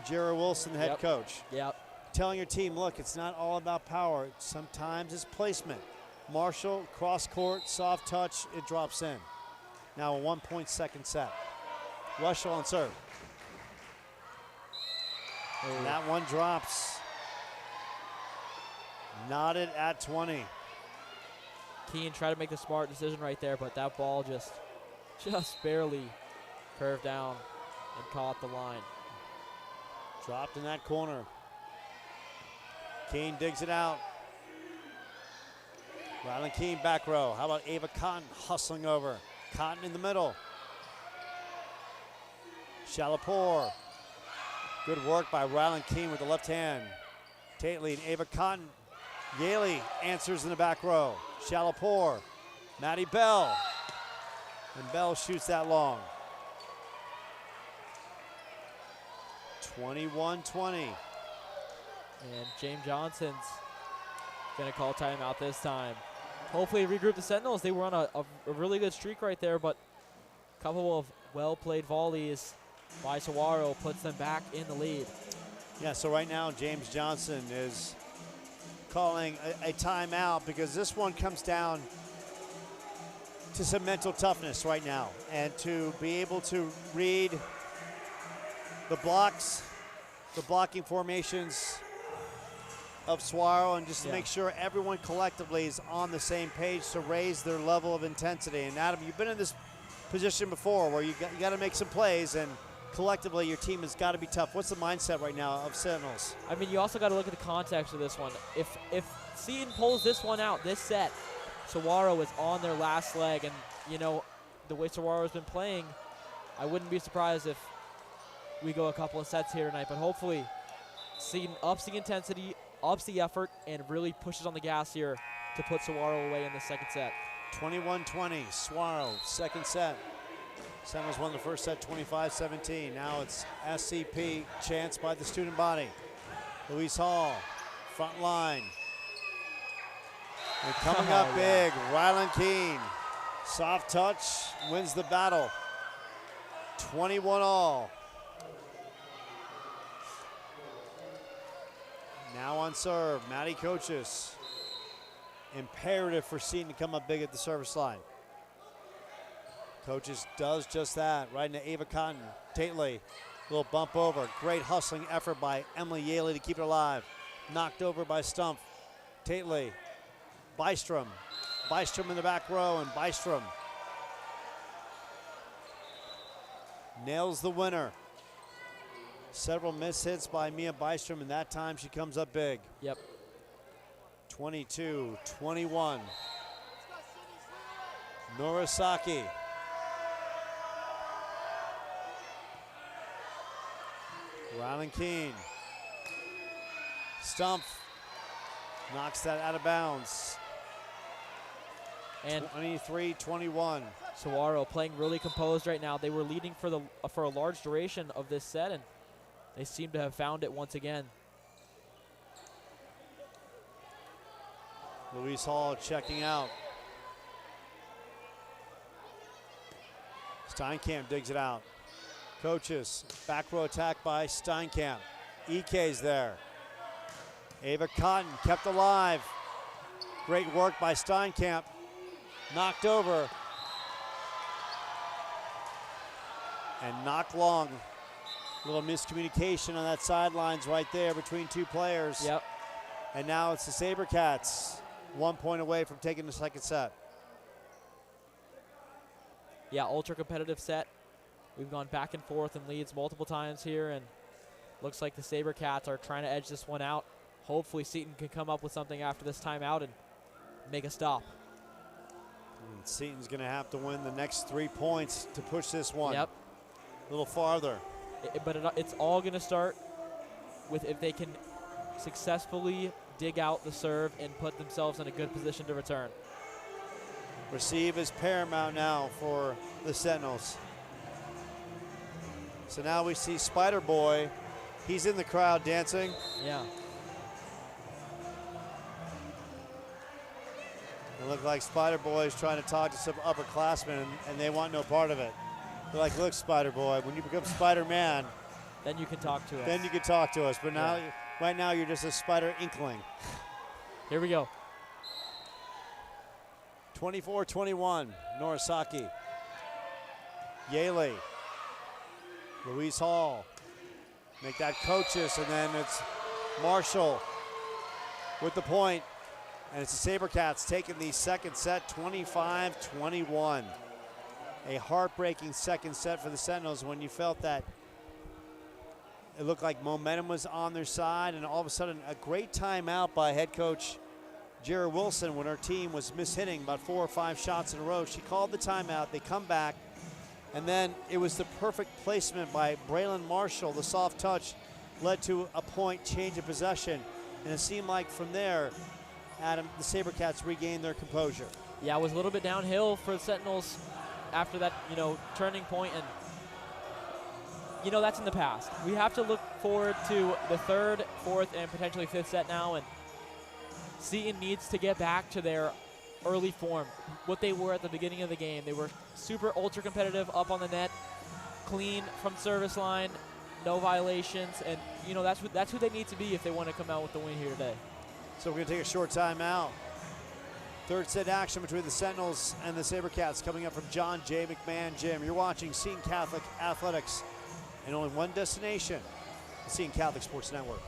Jerry Wilson, the head coach. Yep. Telling your team, look, it's not all about power. Sometimes it's placement. Marshall, cross court, soft touch, it drops in. Now a 1-point second set. Russell on serve. And that one drops. Knotted at 20. Keene tried to make the smart decision right there, but that ball just barely curved down and caught the line. Dropped in that corner. Keene digs it out. Rylan Keene back row. How about Ava Cotton hustling over? Cotton in the middle. Shalapur. Good work by Rylan Keene with the left hand. Tately and Ava Cotton. Yaley answers in the back row. Shalapur, Maddie Bell. And Bell shoots that long. 21-20. And James Johnson's going to call timeout this time. Hopefully regroup the Sentinels. They were on a really good streak right there, but a couple of well-played volleys by Saguaro puts them back in the lead. Yeah, so right now James Johnson is calling a timeout because this one comes down to some mental toughness right now, and to be able to read the blocks, the blocking formations of Saguaro, and just to make sure everyone collectively is on the same page to raise their level of intensity. And Adam, you've been in this position before where you got to make some plays, and collectively your team has got to be tough. What's the mindset right now of Sentinels? I mean, you also got to look at the context of this one. If Seton pulls this one out, this set, Saguaro is on their last leg, and you know the way Saguaro's been playing, I wouldn't be surprised if we go a couple of sets here tonight. But hopefully Seton ups the intensity, ups the effort, and really pushes on the gas here to put Saguaro away in the second set. 21-20, Saguaro, second set. Sentinels won the first set 25-17. Now it's SCP, chance by the student body. Louise Hall, front line. And coming up big, Rylan Keene. Soft touch, wins the battle. 21-all. Now on serve, Maddie Coaches. Imperative for Seton to come up big at the service line. Coaches does just that, right into Ava Cotton. Tately, little bump over. Great hustling effort by Emily Yaley to keep it alive. Knocked over by Stumpf. Tately, Bystrom. Bystrom in the back row, and Bystrom nails the winner. Several missed hits by Mia Bystrom, and that time she comes up big. Yep. 22-21. Norasaki. Rylan Keene. Stumpf knocks that out of bounds. And 23-21. Saguaro playing really composed right now. They were leading for a large duration of this set, and they seem to have found it once again. Louise Hall checking out. Steinkamp digs it out. Coaches, back row attack by Steinkamp. EK's there. Ava Cotton kept alive. Great work by Steinkamp. Knocked over. And knocked long. Little miscommunication on that sidelines right there between two players. Yep. And now it's the SaberCats 1 point away from taking the second set. Yeah, ultra competitive set. We've gone back and forth in leads multiple times here, and looks like the SaberCats are trying to edge this one out. Hopefully Seton can come up with something after this timeout and make a stop. And Seton's going to have to win the next 3 points to push this one Yep. a little farther. It's all going to start with if they can successfully dig out the serve and put themselves in a good position to return. Receive is paramount now for the Sentinels. So now we see Spider Boy. He's in the crowd dancing. Yeah. It looked like Spider Boy is trying to talk to some upperclassmen, and they want no part of it. They're like, look, Spider Boy, when you become Spider-Man, then you can talk to us. Then you can talk to us. But now, right now, you're just a Spider Inkling. Here we go. 24-21, Norasaki. Yaley. Louise Hall. Make that Coaches, and then it's Marshall with the point. And it's the SaberCats taking the second set, 25-21. A heartbreaking second set for the Sentinels when you felt that it looked like momentum was on their side, and all of a sudden a great timeout by head coach Jerry Wilson when her team was mishitting about 4 or 5 shots in a row. She called the timeout, they come back, and then it was the perfect placement by Braylon Marshall. The soft touch led to a point change of possession. And it seemed like from there, Adam, the SaberCats regained their composure. Yeah, it was a little bit downhill for the Sentinels after that, turning point, and that's in the past. We have to look forward to the third, fourth, and potentially fifth set now, and Seton needs to get back to their early form, what they were at the beginning of the game. They were super ultra competitive up on the net, clean from service line, no violations, and that's who they need to be if they want to come out with the win here today. So we're going to take a short timeout. Third set action between the Sentinels and the SaberCats coming up from John J. McMahon Gym. You're watching Seton Catholic Athletics, and only one destination, the Seton Catholic Sports Network.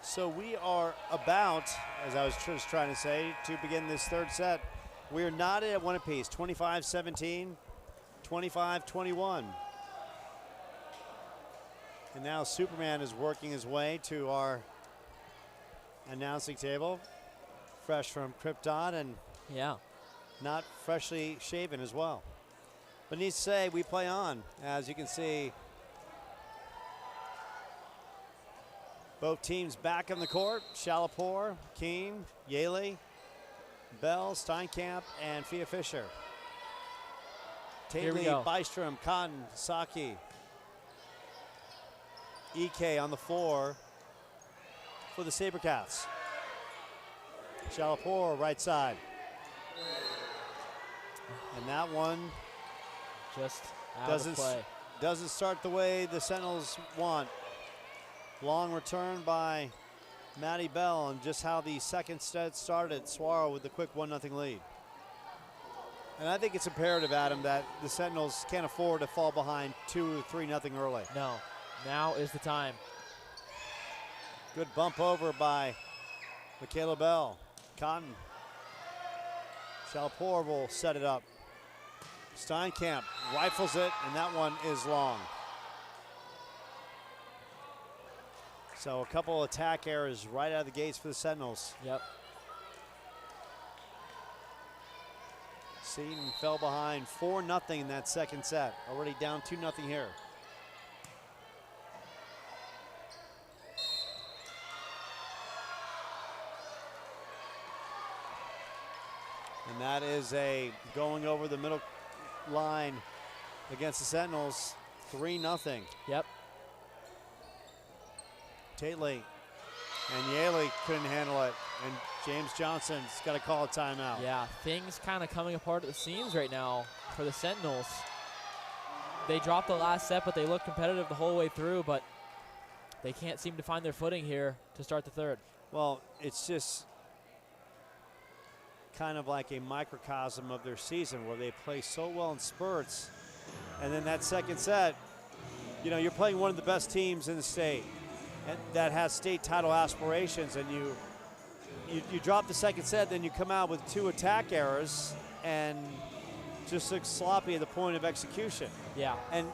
So we are about, as I was just trying to say, to begin this third set. We are knotted at one apiece, 25-17, 25-21. And now Superman is working his way to our announcing table, fresh from Krypton and not freshly shaven as well. But needs to say, we play on. As you can see, both teams back on the court. Shalapur, Keene, Yaley, Bell, Steinkamp, and Fia Fisher. Taylor, Bystrom, Cotton, Saki, EK on the floor for the SaberCats. Shalapur, right side. And that one just out of play. Doesn't start the way the Sentinels want. Long return by Maddie Bell, and just how the second set started. Saguaro with the quick 1-0 lead. And I think it's imperative, Adam, that the Sentinels can't afford to fall behind 2 or 3-0 early. No, now is the time. Good bump over by Michaela Bell. Cotton. Shalapur will set it up. Steinkamp rifles it, and that one is long. So a couple attack errors right out of the gates for the Sentinels. Yep. Seton fell behind 4-0 in that second set. Already down 2-0 here. And that is a going over the middle line against the Sentinels, 3-0. Yep. Tately and Yaley couldn't handle it, and James Johnson's got to call a timeout. Yeah, things kind of coming apart at the seams right now for the Sentinels. They dropped the last set, but they look competitive the whole way through, but they can't seem to find their footing here to start the third. Well, it's just kind of like a microcosm of their season where they play so well in spurts. And then that second set, you know, you're playing one of the best teams in the state and that has state title aspirations, and you drop the second set, then you come out with 2 attack errors and just look sloppy at the point of execution. Yeah. And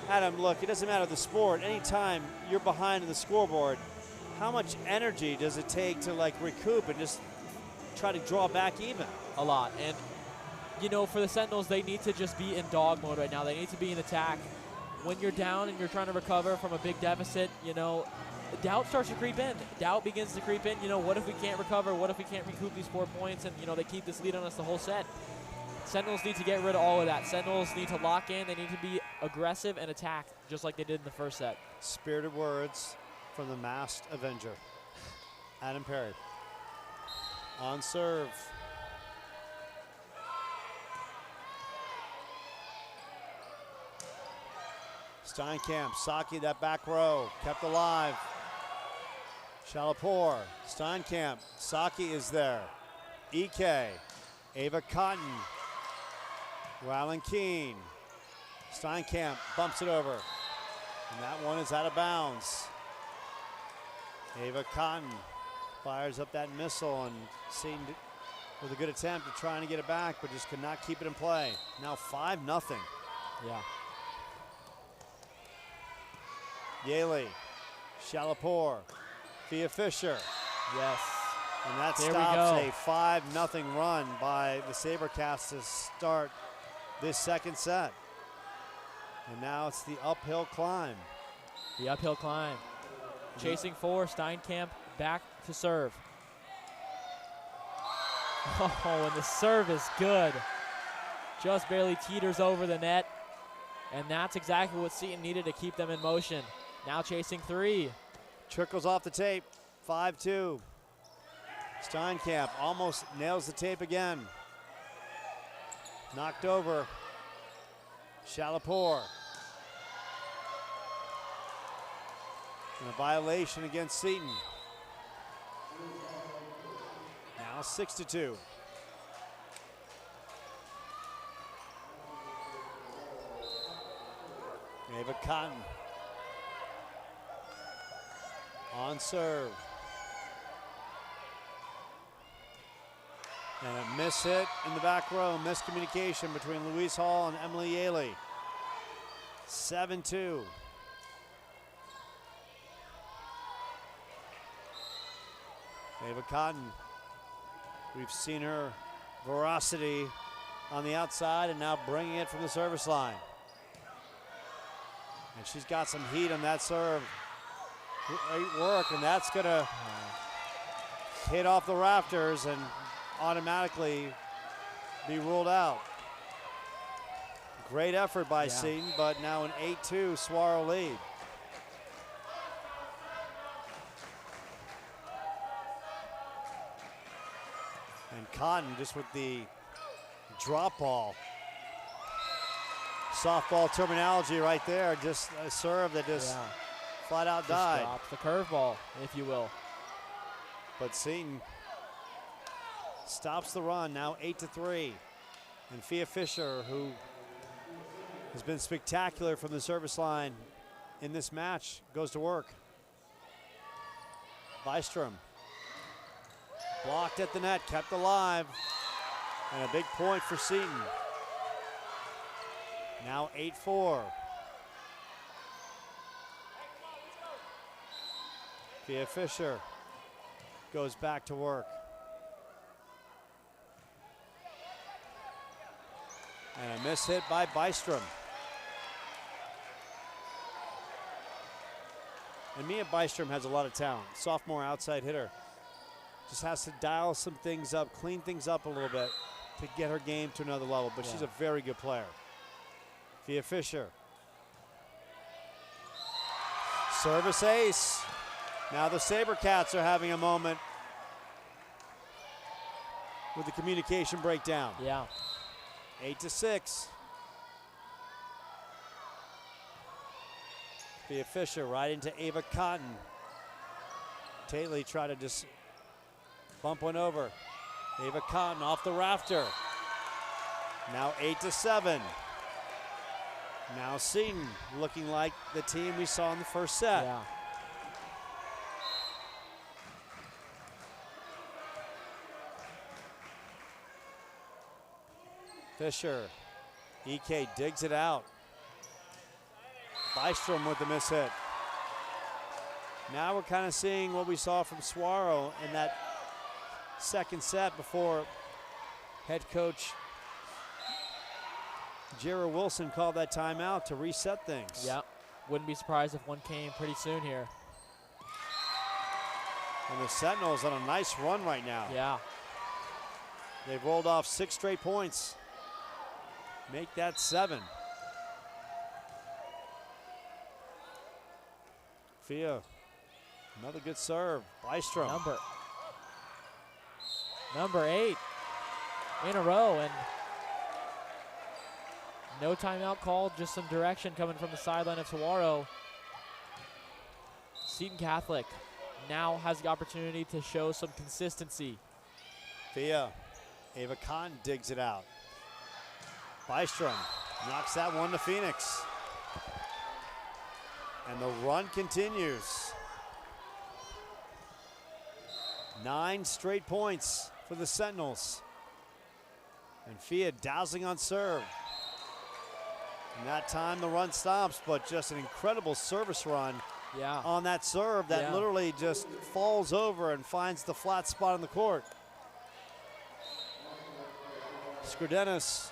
Adam, look, it doesn't matter the sport. Anytime you're behind in the scoreboard, how much energy does it take to like recoup and just try to draw back even? A lot. And, you know, for the Sentinels, they need to just be in dog mode right now. They need to be in attack. When you're down and you're trying to recover from a big deficit, you know, doubt starts to creep in. Doubt begins to creep in. You know, what if we can't recover? What if we can't recoup these 4 points? And, you know, they keep this lead on us the whole set. Sentinels need to get rid of all of that. Sentinels need to lock in. They need to be aggressive and attack just like they did in the first set. Spirited words from the masked Avenger. Adam Perry. On serve. Steinkamp, Saki, that back row, kept alive. Shalapur, Steinkamp, Saki is there. EK, Ava Cotton, Rylan Keene. Steinkamp bumps it over. And that one is out of bounds. Ava Cotton fires up that missile, and Seton with a good attempt at trying to get it back, but just could not keep it in play. Now 5-0. Yeah. Yaley, Shalapur, Fia Fisher. Yes. And that There stops a 5-0 run by the SaberCats to start this second set. And now it's the uphill climb. The uphill climb. Chasing 4, Steinkamp back to serve. Oh, and the serve is good. Just barely teeters over the net. And that's exactly what Seton needed to keep them in motion. Now chasing 3. Trickles off the tape, 5-2. Steinkamp almost nails the tape again. Knocked over. Shalapur. And a violation against Seton. Now 6-2. Ava Cotton. On serve. And a miss hit in the back row. Miscommunication between Louise Hall and Emily Yaley. 7-2. Ava Cotton. We've seen her veracity on the outside and now bringing it from the service line. And she's got some heat on that serve. Great work, and that's gonna hit off the rafters and automatically be ruled out. Great effort by Seton, but now an 8-2 Saguaro lead. And Cotton just with the drop ball. Softball terminology right there, just a serve that just flat out died. Drops the curveball, if you will. But Seton stops the run, now 8-3. And Fia Fisher, who has been spectacular from the service line in this match, goes to work. Bystrom blocked at the net, kept alive. And a big point for Seton. Now 8-4. Fia Fisher goes back to work. And a miss hit by Bystrom. And Mia Bystrom has a lot of talent. Sophomore outside hitter. Just has to dial some things up, clean things up a little bit to get her game to another level. But she's a very good player. Fia Fisher. Service ace. Now the SaberCats are having a moment with the communication breakdown. Yeah. 8-6. Fia Fisher right into Ava Cotton. Tately tried to just bump one over. Ava Cotton off the rafter. Now 8-7. Now Seton looking like the team we saw in the first set. Yeah. Fisher. EK digs it out. Bystrom with the miss hit. Now we're kind of seeing what we saw from Saguaro in that second set before head coach Jira Wilson called that timeout to reset things. Yeah, wouldn't be surprised if one came pretty soon here. And the Sentinels on a nice run right now. Yeah. They've rolled off 6 straight points. Make that 7. Fia, another good serve. Bystrom. Number 8 in a row, and no timeout called, just some direction coming from the sideline of Saguaro. Seton Catholic now has the opportunity to show some consistency. Fia, Ava Cotton digs it out. Bystrom knocks that one to Phoenix. And the run continues. 9 straight points for the Sentinels. And Fia dazzling on serve. And that time the run stops, but just an incredible service run on that serve that literally just falls over and finds the flat spot on the court. Skrdenis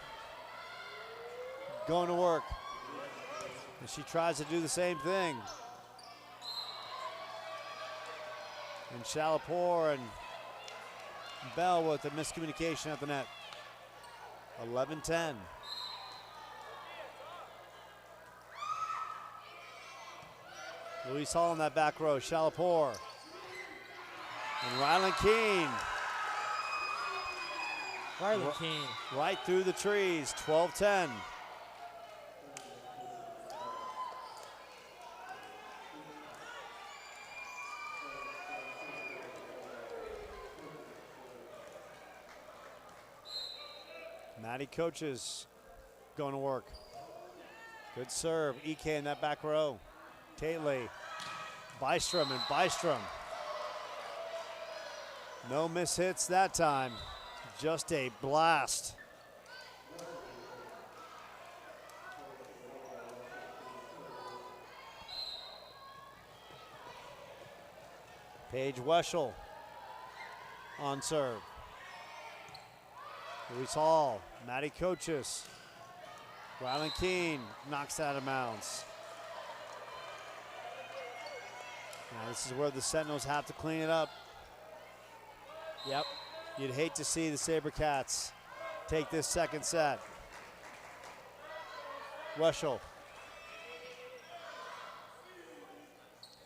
going to work. And she tries to do the same thing. And Shalapur and Bell with the miscommunication at the net. 11-10. Louise Hall in that back row. Shalapur. And Rylan Keene. Right through the trees. 12-10. Maddie Coaches going to work. Good serve. EK in that back row. Tately. Bystrom and Bystrom. No mishits that time. Just a blast. Paige Weschel on serve. Louise Hall, Maddie Coaches. Rylan Keene knocks out of bounds. Now this is where the Sentinels have to clean it up. Yep. You'd hate to see the SaberCats take this second set. Weschel.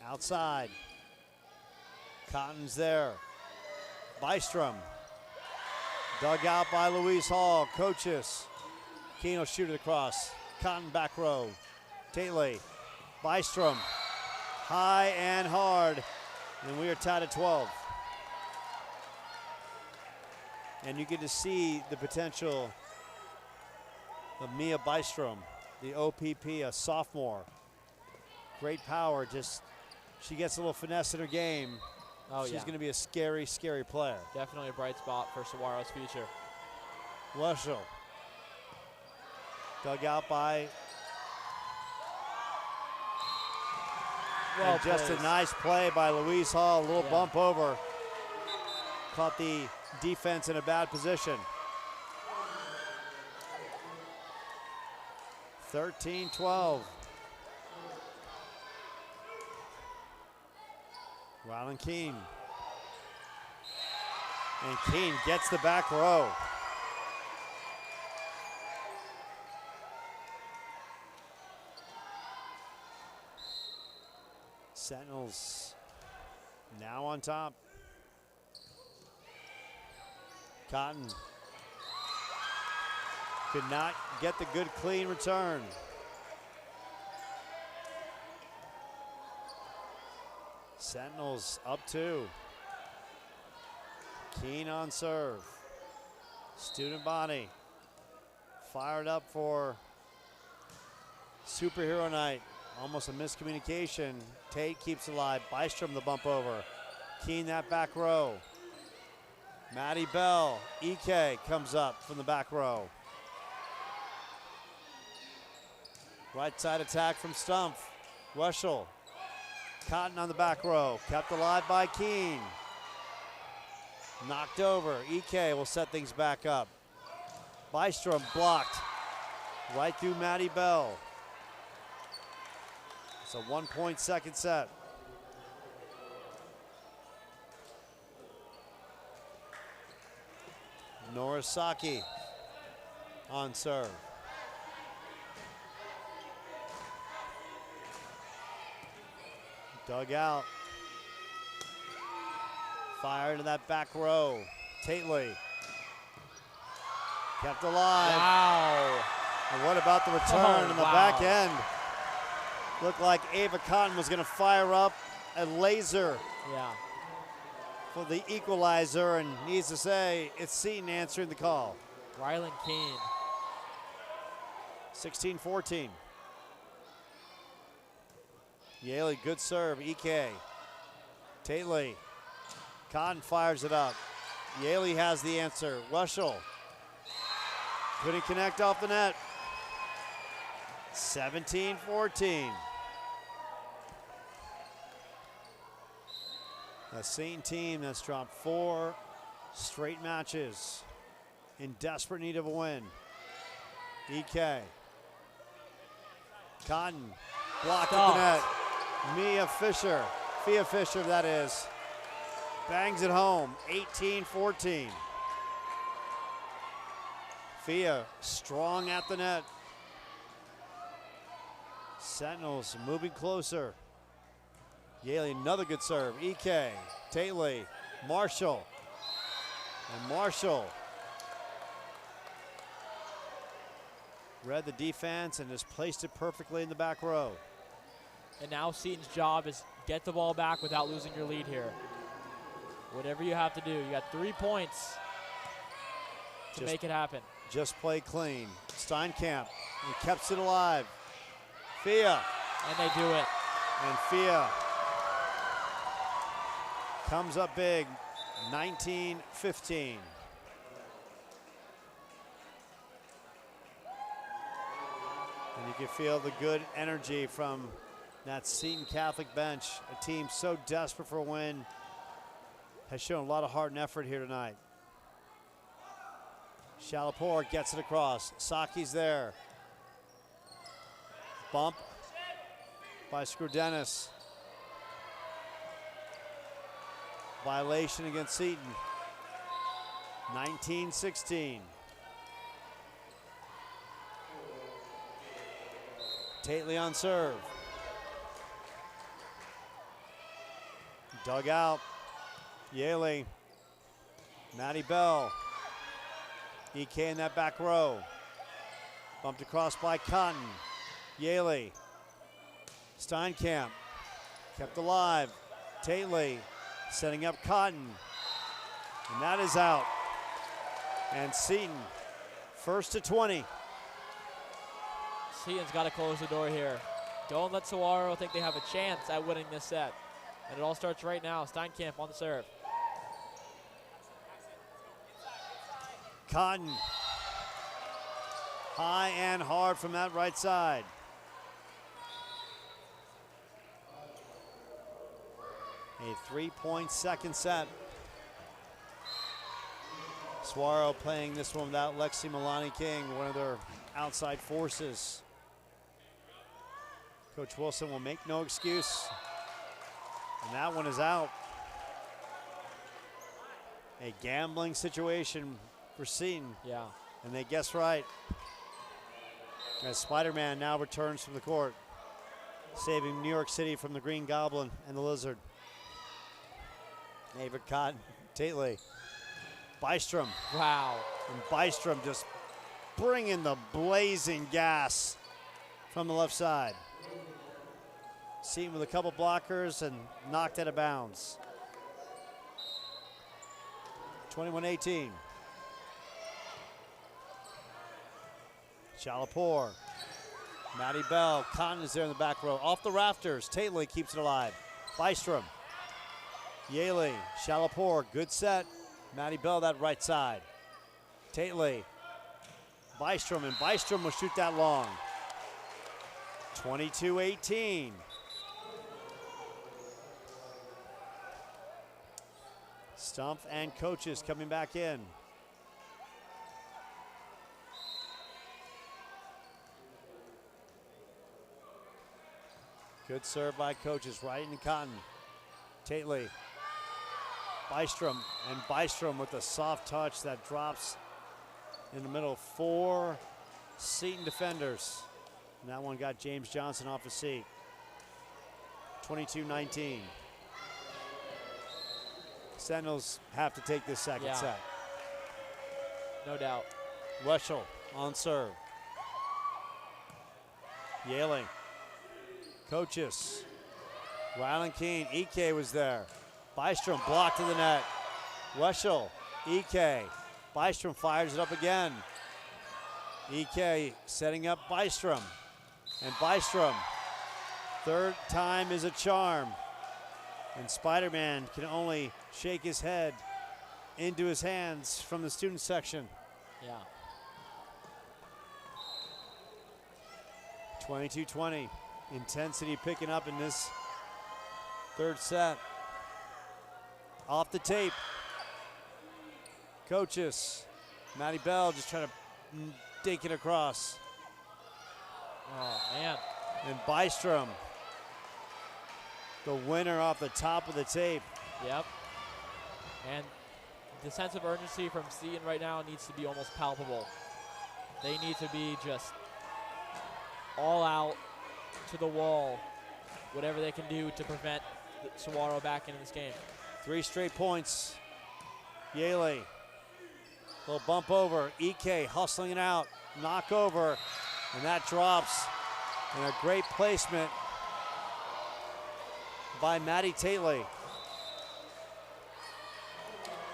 Outside. Cotton's there. Bystrom. Dug out by Louise Hall. Coaches. Keene will shoot it across. Cotton back row. Tately. Bystrom. High and hard. And we are tied at 12. And you get to see the potential of Mia Bystrom, the OPP, a sophomore. Great power, just she gets a little finesse in her game. She's going to be a scary, scary player. Definitely a bright spot for Saguaro's future. Weschel. Dug out by. Well, just a nice play by Louise Hall. A little bump over. Caught the defense in a bad position. 13-12. Rylan Keene. And Keene gets the back row. Sentinels now on top. Cotton could not get the good clean return. Sentinels up 2. Keene on serve. Student body fired up for superhero night. Almost a miscommunication. Tate keeps alive. Bystrom the bump over. Keen that back row. Maddie Bell, EK comes up from the back row. Right side attack from Stumpf. Weschel. Cotton on the back row. Kept alive by Keen. Knocked over. EK will set things back up. Bystrom blocked. Right through Maddie Bell. It's a 1-point second set. Norasaki on serve. Dug out. Fire into that back row. Tately. Kept alive. Wow. And what about the return in the back end? Looked like Ava Cotton was going to fire up a laser. Yeah. For the equalizer, and needs to say, it's Seton answering the call. Rylan Keene. 16-14. Yaley, good serve, EK. Tately. Cotton fires it up. Yaley has the answer. Weschel. Couldn't connect off the net. 17-14. A Seton team that's dropped 4 straight matches in desperate need of a win. EK. Cotton blocked at the net. Fia Fisher that is, bangs it home, 18-14. Fia strong at the net. Sentinels moving closer. Yaley, another good serve. EK, Tately, Marshall. And Marshall read the defense and just placed it perfectly in the back row. And now Seton's job is get the ball back without losing your lead here. Whatever you have to do. You got 3 points to make it happen. Just play clean. Steinkamp, he keeps it alive. Fia. And they do it. And Fia comes up big, 19-15. And you can feel the good energy from that Seton Catholic bench. A team so desperate for a win has shown a lot of heart and effort here tonight. Shalapur gets it across. Saki's there. Bump by Skrudenis. Violation against Seton. 19-16. Tately on serve. Dug out. Yaley. Maddie Bell. EK in that back row. Bumped across by Cotton. Yaley. Steinkamp. Kept alive. Tately setting up Cotton. And that is out. And Seton first to 20. Seton's got to close the door here. Don't let Saguaro think they have a chance at winning this set. And it all starts right now. Steinkamp on the serve. Cotton. High and hard from that right side. A 3-point second set. Saguaro playing this one without Lexi Milani King, one of their outside forces. Coach Wilson will make no excuse. And that one is out. A gambling situation for Seton. Yeah. And they guess right. As Spider-Man now returns from the court, saving New York City from the Green Goblin and the Lizard. Ava Cotton, Tately, Bystrom. Wow. And Bystrom just bringing the blazing gas from the left side. Seton with a couple blockers and knocked out of bounds. 21-18. Shalapur. Maddie Bell. Cotton is there in the back row. Off the rafters. Tately keeps it alive. Bystrom. Yaley. Shalapur. Good set. Maddie Bell that right side. Tately. Bystrom, and Bystrom will shoot that long. 22-18. Stumpf and coaches coming back in. Good serve by coaches, right in Cotton. Tately. Bystrom, and Bystrom with a soft touch that drops in the middle. 4 Seton defenders. And that one got James Johnson off his seat. 22-19. Sentinels have to take this second set. No doubt. Weschel on serve. Yaley. Coaches. Ryland Keene. Ike was there. Bystrom blocked to the net. Weschel. Ike. Bystrom fires it up again. Ike setting up Bystrom. And Bystrom. Third time is a charm. And Spider-Man can only shake his head into his hands from the student section. Yeah. 22-20. Intensity picking up in this third set. Off the tape. Coaches. Maddie Bell just trying to dink it across. Oh, man. And Bystrom, the winner off the top of the tape. Yep. And the sense of urgency from Seton right now needs to be almost palpable. They need to be just all out to the wall, whatever they can do to prevent Saguaro back into this game. 3 straight points. Yaley, little bump over. Ike hustling it out, knock over, and that drops. And a great placement by Maddie Tately.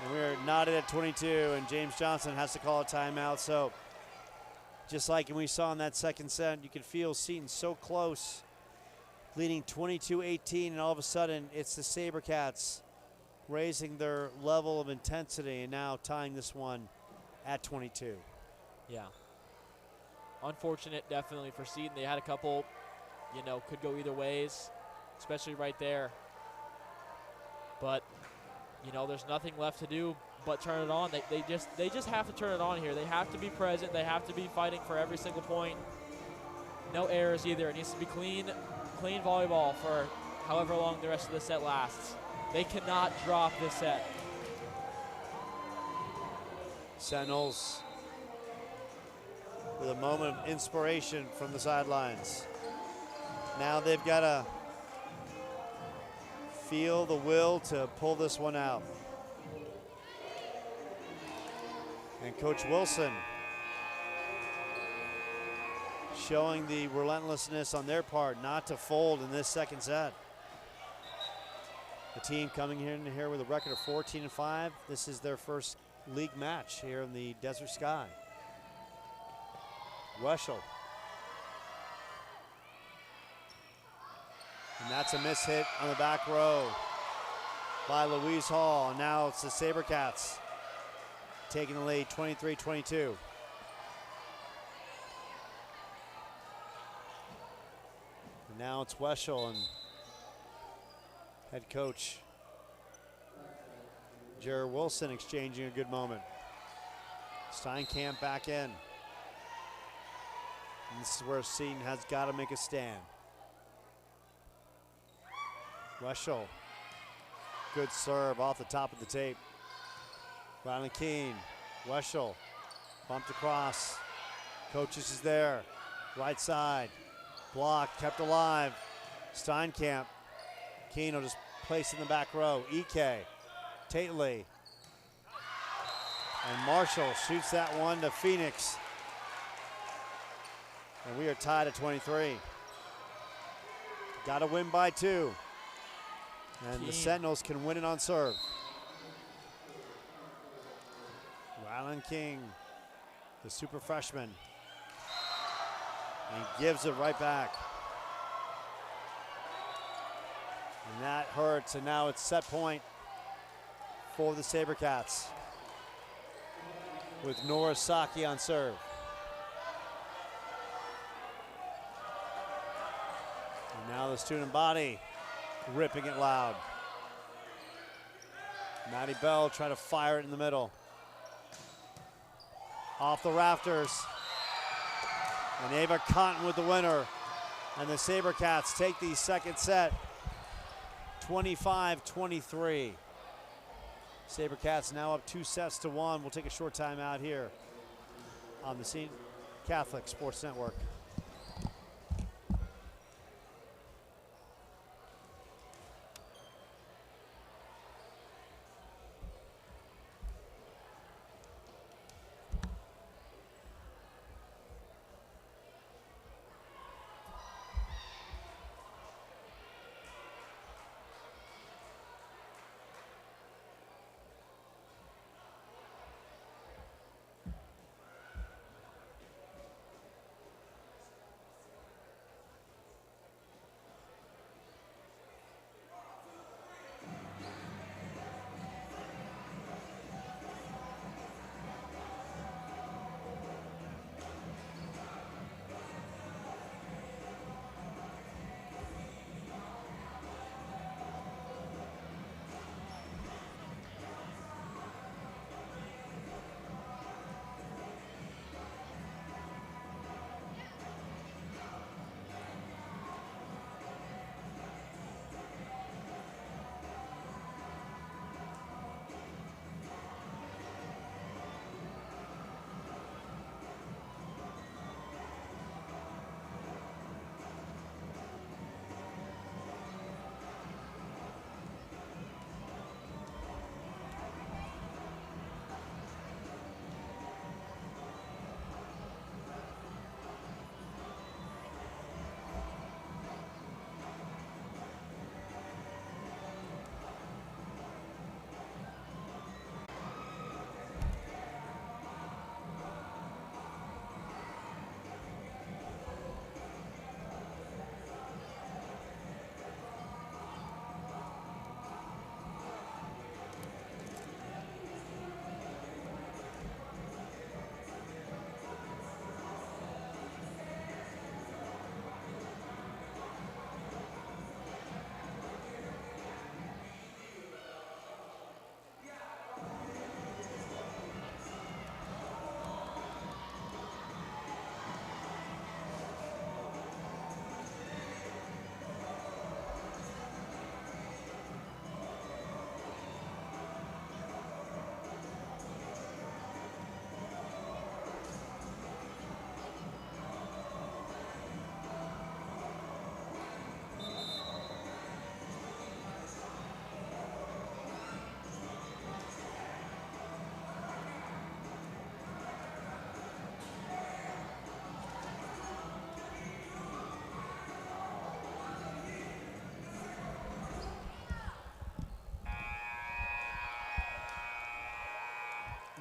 And we're knotted at 22, and James Johnson has to call a timeout. So just like we saw in that second set, you can feel Seton so close, leading 22-18, and all of a sudden it's the SaberCats raising their level of intensity and now tying this one at 22. Yeah. Unfortunate, definitely, for Seton. They had a couple, could go either ways, especially right there. But, there's nothing left to do but turn it on. They just have to turn it on here. They have to be present. They have to be fighting for every single point. No errors either. It needs to be clean volleyball for however long the rest of the set lasts. They cannot drop this set. Sentinels with a moment of inspiration from the sidelines. Now they've got to feel the will to pull this one out. And Coach Wilson showing the relentlessness on their part not to fold in this second set. The team coming in here with a record of 14-5. This is their first league match here in the Desert Sky. Weschel. And that's a miss hit on the back row by Louise Hall. And now it's the SaberCats taking the lead, 23-22. And now it's Weschel and head coach Jared Wilson exchanging a good moment. Steinkamp back in. And this is where Seton has got to make a stand. Weschel, good serve off the top of the tape. Ryland Keene, Weschel, bumped across. Coaches is there, right side. Block, kept alive. Steinkamp, Keene will just place in the back row. Ike, Tately, and Marshall shoots that one to Phoenix. And we are tied at 23. Got to win by 2. And the Sentinels can win it on serve. Ryland King, the super freshman. And gives it right back. And that hurts, and now it's set point for the SaberCats with Nora Saki on serve. And now the student body ripping it loud. Maddie Bell trying to fire it in the middle. Off the rafters. And Ava Cotton with the winner. And the SaberCats take the second set, 25-23. SaberCats now up 2-1. We'll take a short time out here on the Seton Catholic Sports Network.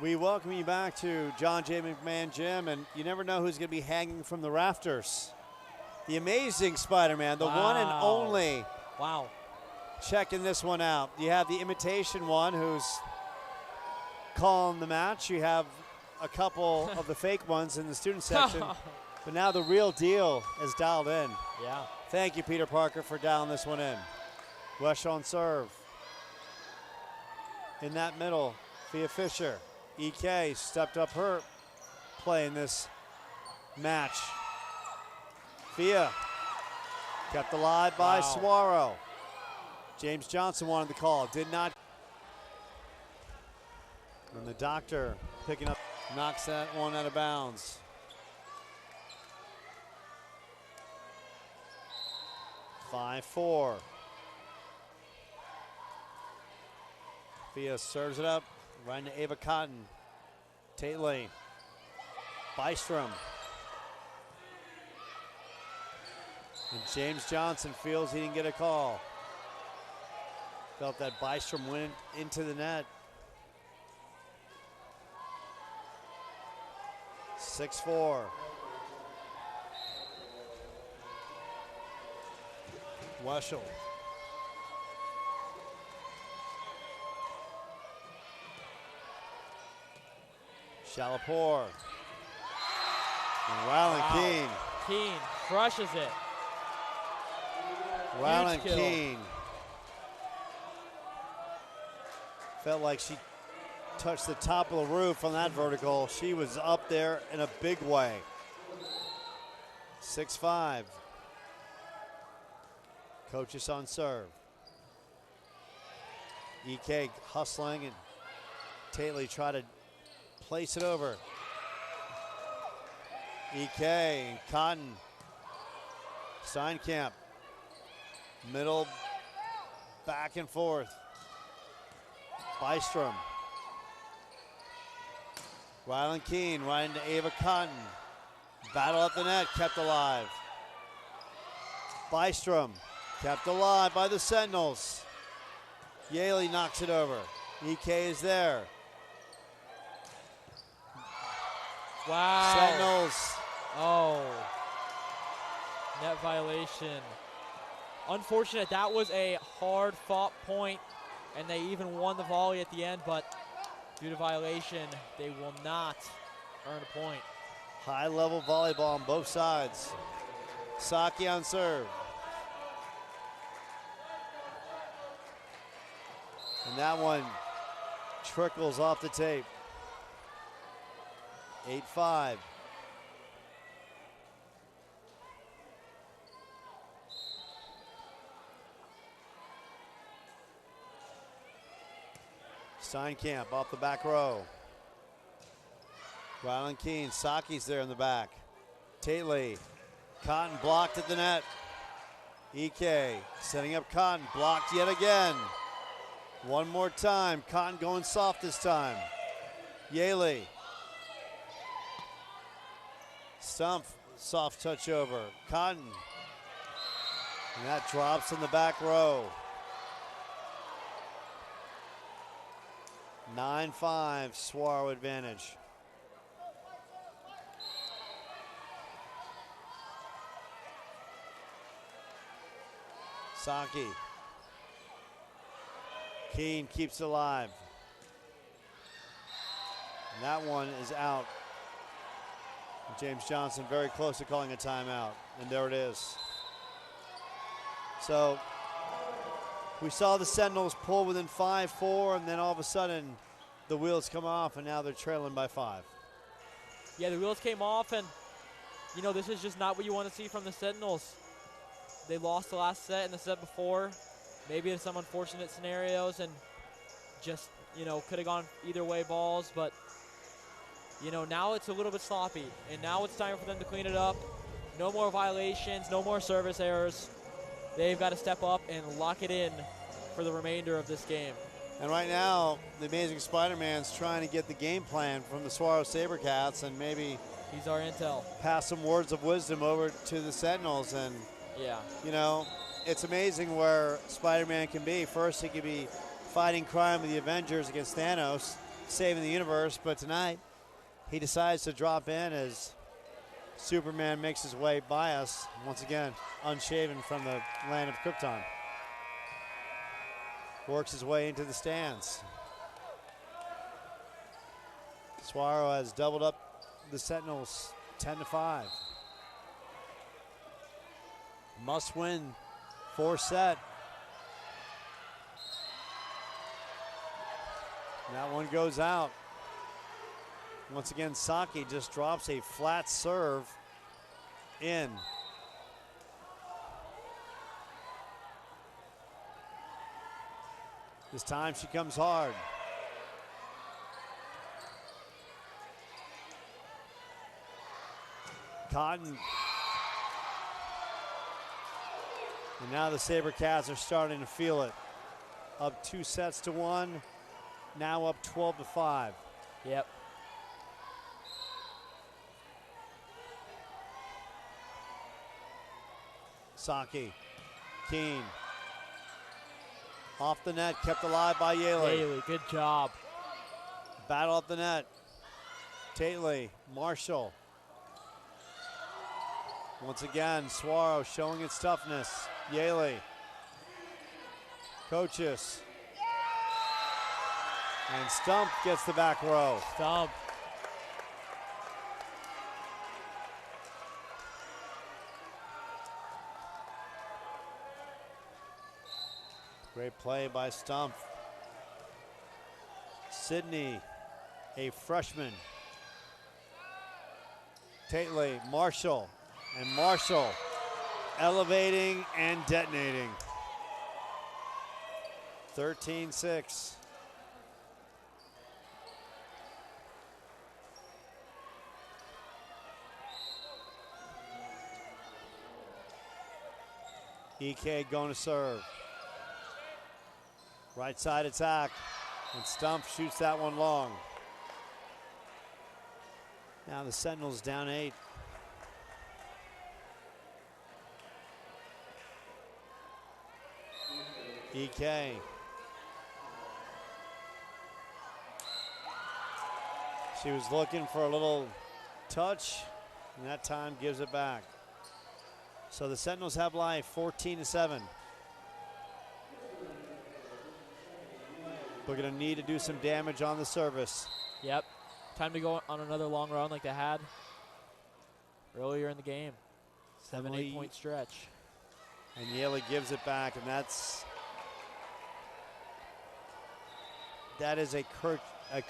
We welcome you back to John J. McMahon Gym, and you never know who's going to be hanging from the rafters. The amazing Spider-Man, the one and only. Wow. Checking this one out. You have the imitation one who's calling the match. You have a couple of the fake ones in the student section. But now the real deal is dialed in. Yeah. Thank you, Peter Parker, for dialing this one in. Wesh on serve. In that middle, Fia Fisher. EK stepped up her play in this match. Fia kept alive by Saguaro. James Johnson wanted the call, did not. And the doctor picking up, knocks that one out of bounds. Five, 4. Fia serves it up, right into Ava Cotton. Tate Lane. Bystrom. And James Johnson feels he didn't get a call. Felt that Bystrom went into the net. 6-4. Weschel. Shalapur. And Rylan Keene. Keene crushes it. Rylan Keene. Felt like she touched the top of the roof on that vertical. She was up there in a big way. 6-5. Coaches on serve. EK hustling, and Tately try to place it over. EK and Cotton. Steinkamp. Middle, back and forth. Bystrom. Rylan Keene right into Ava Cotton. Battle at the net, kept alive. Bystrom kept alive by the Sentinels. Yaley knocks it over. EK is there. Wow. Sentinels. Oh. Net violation. Unfortunate. That was a hard fought point, and they even won the volley at the end, but due to violation, they will not earn a point. High level volleyball on both sides. Saki on serve. And that one trickles off the tape. 8-5. Steinkamp off the back row. Rylan Keene, Saki's there in the back. Tately, Cotton blocked at the net. EK setting up Cotton, blocked yet again. One more time, Cotton going soft this time. Yaley. Stump, soft touch over. Cotton. And that drops in the back row. 9-5, Saguaro advantage. Saki. Keene keeps it alive. And that one is out. James Johnson very close to calling a timeout. And there it is. So we saw the Sentinels pull within 5-4, and then all of a sudden the wheels come off, and now they're trailing by 5. Yeah, the wheels came off, and you know, this is just not what you want to see from the Sentinels. They lost the last set and the set before, maybe in some unfortunate scenarios, and just, you know, could have gone either way balls, but you know, now it's a little bit sloppy, and now it's time for them to clean it up. No more violations, no more service errors. They've got to step up and lock it in for the remainder of this game. And right now, the Amazing Spider-Man's trying to get the game plan from the Saguaro Sabercats and maybe he's our intel. Pass some words of wisdom over to the Sentinels. And, yeah, you know, it's amazing where Spider-Man can be. First, he could be fighting crime with the Avengers against Thanos, saving the universe. But tonight, he decides to drop in as Superman makes his way by us, once again, unshaven from the land of Krypton. Works his way into the stands. Saguaro has doubled up the Sentinels 10-5. Must win 4-set. That one goes out. Once again, Saki just drops a flat serve in. This time she comes hard. Cotton. And now the Sabercats are starting to feel it. Up 2-1, now up 12-5. Yep. Saki, Keene. Off the net, kept alive by Yaley. Yaley, good job. Battle up the net. Tately, Marshall. Once again, Saguaro showing its toughness. Yaley Coaches. And Stump gets the back row. Stump. Great play by Stump. Sydney, a freshman. Tately, Marshall, and Marshall elevating and detonating. 13-6. EK going to serve. Right side attack, and Stump shoots that one long. Now the Sentinels down 8. EK. She was looking for a little touch, and that time gives it back. So the Sentinels have life, 14-7. We're going to need to do some damage on the service. Yep. Time to go on another long run like they had earlier in the game. 7-8 point stretch. And Yaley gives it back, and that is a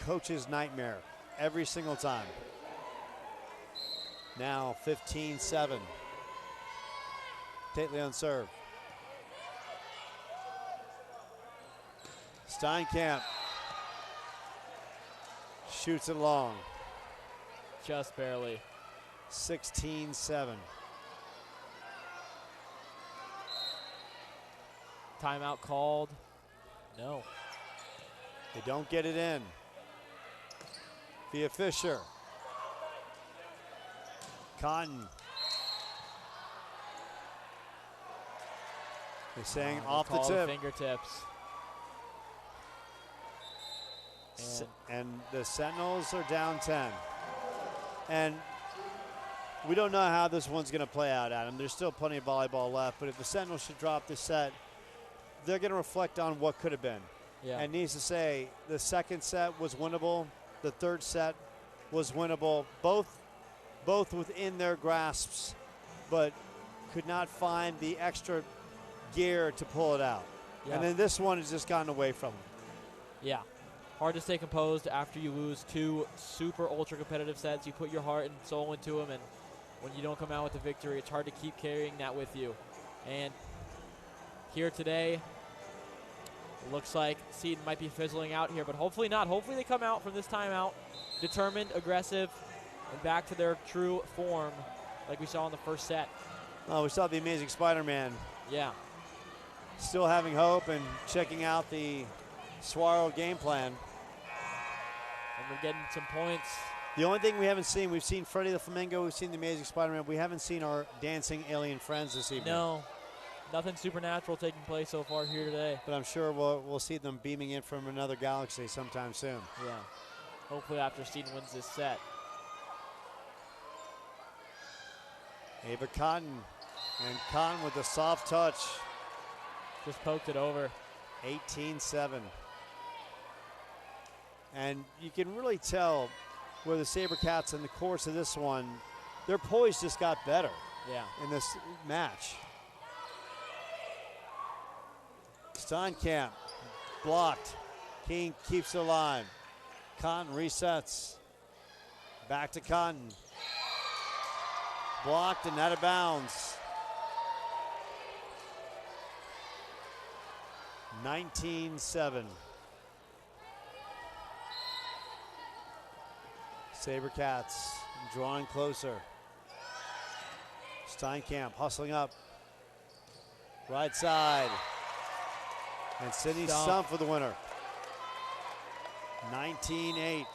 coach's nightmare every single time. Now 15-7. Tately on serve. Steinkamp shoots it long. Just barely. 16-7. Timeout called. No. They don't get it in. Via Fisher. Cotton. They're saying off the tip. Fingertips. And the Sentinels are down 10. And we don't know how this one's going to play out, Adam. There's still plenty of volleyball left, but if the Sentinels should drop this set, they're going to reflect on what could have been. Yeah. And needs to say the second set was winnable, the third set was winnable, both within their grasps, but could not find the extra gear to pull it out. Yeah. And then this one has just gotten away from them. Yeah. Hard to stay composed after you lose 2 super ultra competitive sets. You put your heart and soul into them, and when you don't come out with the victory, it's hard to keep carrying that with you. And here today, it looks like Seton might be fizzling out here, but hopefully not. Hopefully they come out from this timeout determined, aggressive, and back to their true form like we saw in the first set. Oh, we saw the amazing Spider-Man. Yeah. Still having hope and checking out the Saguaro game plan. And we're getting some points. The only thing we haven't seen, we've seen Freddy the Flamingo, we've seen the amazing Spider-Man. We haven't seen our dancing alien friends this evening. No, nothing supernatural taking place so far here today. But I'm sure we'll see them beaming in from another galaxy sometime soon. Yeah, hopefully after Seton wins this set. Ava Cotton, and Cotton with a soft touch. Just poked it over. 18-7. And you can really tell where the SaberCats in the course of this one, their poise just got better. Yeah. In this match. Steinkamp blocked. King keeps it alive. Cotton resets. Back to Cotton. Blocked and out of bounds. 19-7. SaberCats drawing closer. Steinkamp hustling up. Right side. And Sydney Stump for the winner. 19-8.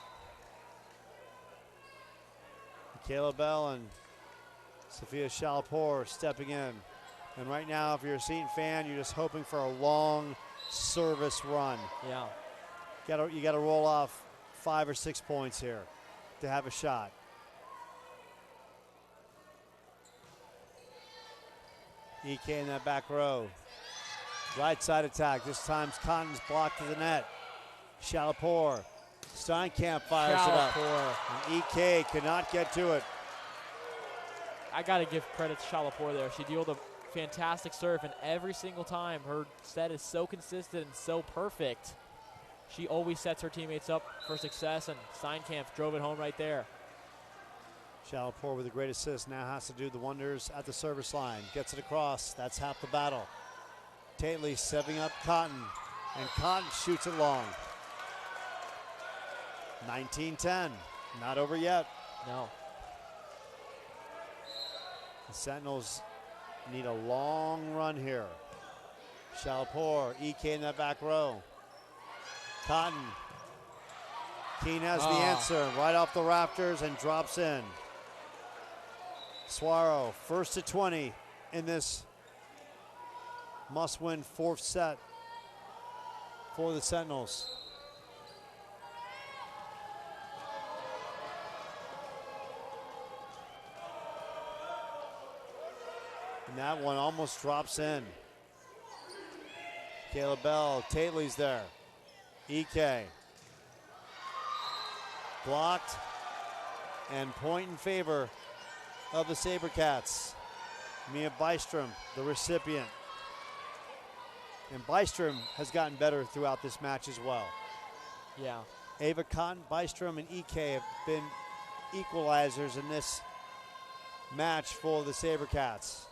Michaela Bell and Sophia Shalapour stepping in. And right now, if you're a Seton fan, you're just hoping for a long service run. Yeah. You gotta roll off 5 or 6 points here to have a shot. EK in that back row. Right side attack. This time Cotton's blocked to the net. Shalapur. Steinkamp fires it up. And EK could not get to it. I got to give credit to Shalapur there. She dealt a fantastic serve, and every single time her set is so consistent and so perfect. She always sets her teammates up for success, and Steinkamp drove it home right there. Shalapur with a great assist now has to do the wonders at the service line. Gets it across. That's half the battle. Tately setting up Cotton, and Cotton shoots it long. 19-10. Not over yet. No. The Sentinels need a long run here. Shalapur, EK in that back row. Cotton. Keene has the answer right off the rafters and drops in. Saguaro, first to 20 in this must-win fourth set for the Sentinels. And that one almost drops in. Kayla Bell, Tately's there. EK. Blocked and point in favor of the SaberCats. Mia Bystrom, the recipient. And Bystrom has gotten better throughout this match as well. Yeah. Ava Cotton, Bystrom, and EK have been equalizers in this match for the SaberCats.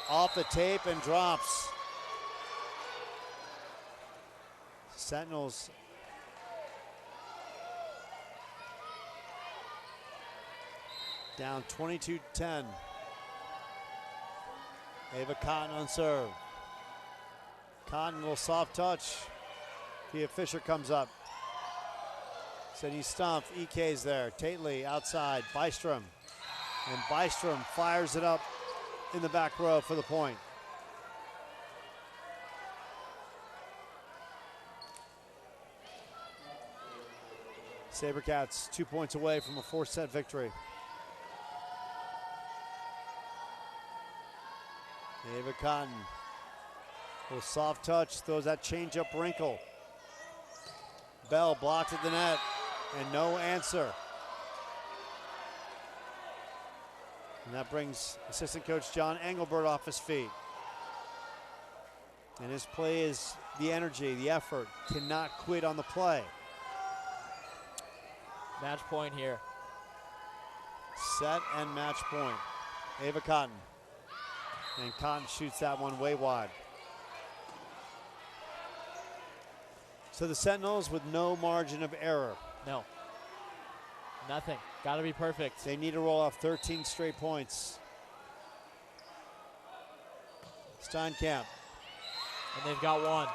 Off the tape and drops. Sentinels down 22-10. Ava Cotton on serve. Cotton, a little soft touch. Pia Fisher comes up. Sydney Stumpf, EK's there. Tately outside, Bystrom. And Bystrom fires it up in the back row for the point. SaberCats 2 points away from a 4-set victory. Ava Cotton, a little soft touch, throws that change-up wrinkle. Bell blocked at the net, and no answer. And that brings assistant coach John Engelbert off his feet. And his play is the energy, the effort, cannot quit on the play. Match point here. Set and match point. Ava Cotton. And Cotton shoots that one way wide. So the Sentinels with no margin of error. No. Nothing. Got to be perfect. They need to roll off 13 straight points. Steinkamp. And they've got one.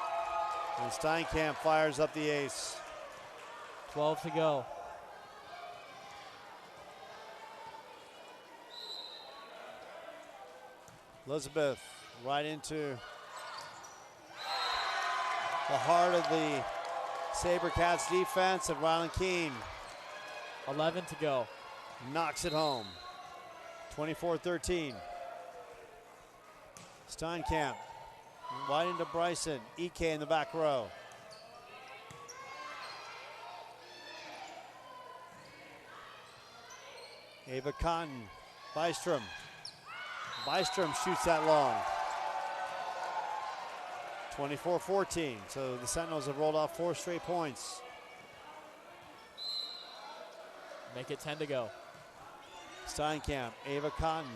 And Steinkamp fires up the ace. 12 to go. Elizabeth right into the heart of the SaberCats defense, and Rylan Keene 11 to go. knocks it home. 24-13. Steinkamp right into Bryson. EK in the back row. Ava Cotton, Bystrom. Bystrom shoots that long. 24-14, so the Sentinels have rolled off 4 straight points. Make it 10 to go. Steinkamp, Ava Cotton.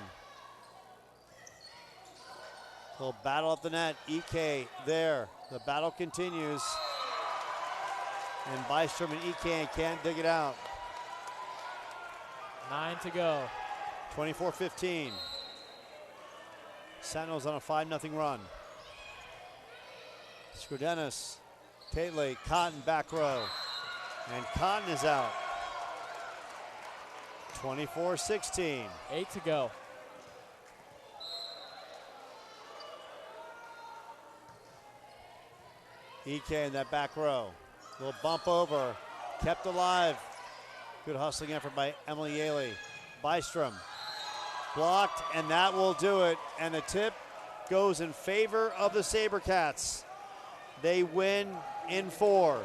Little battle up the net, EK there. The battle continues. And Bystrom and EK can't dig it out. 9 to go. 24-15. Sentinels on a 5-0 run. Skrudenis, Tately, Cotton back row. And Cotton is out. 24-16. 8 to go. EK in that back row. Little bump over, kept alive. Good hustling effort by Emily Yaley. Bystrom blocked, and that will do it. And the tip goes in favor of the SaberCats. They win in 4,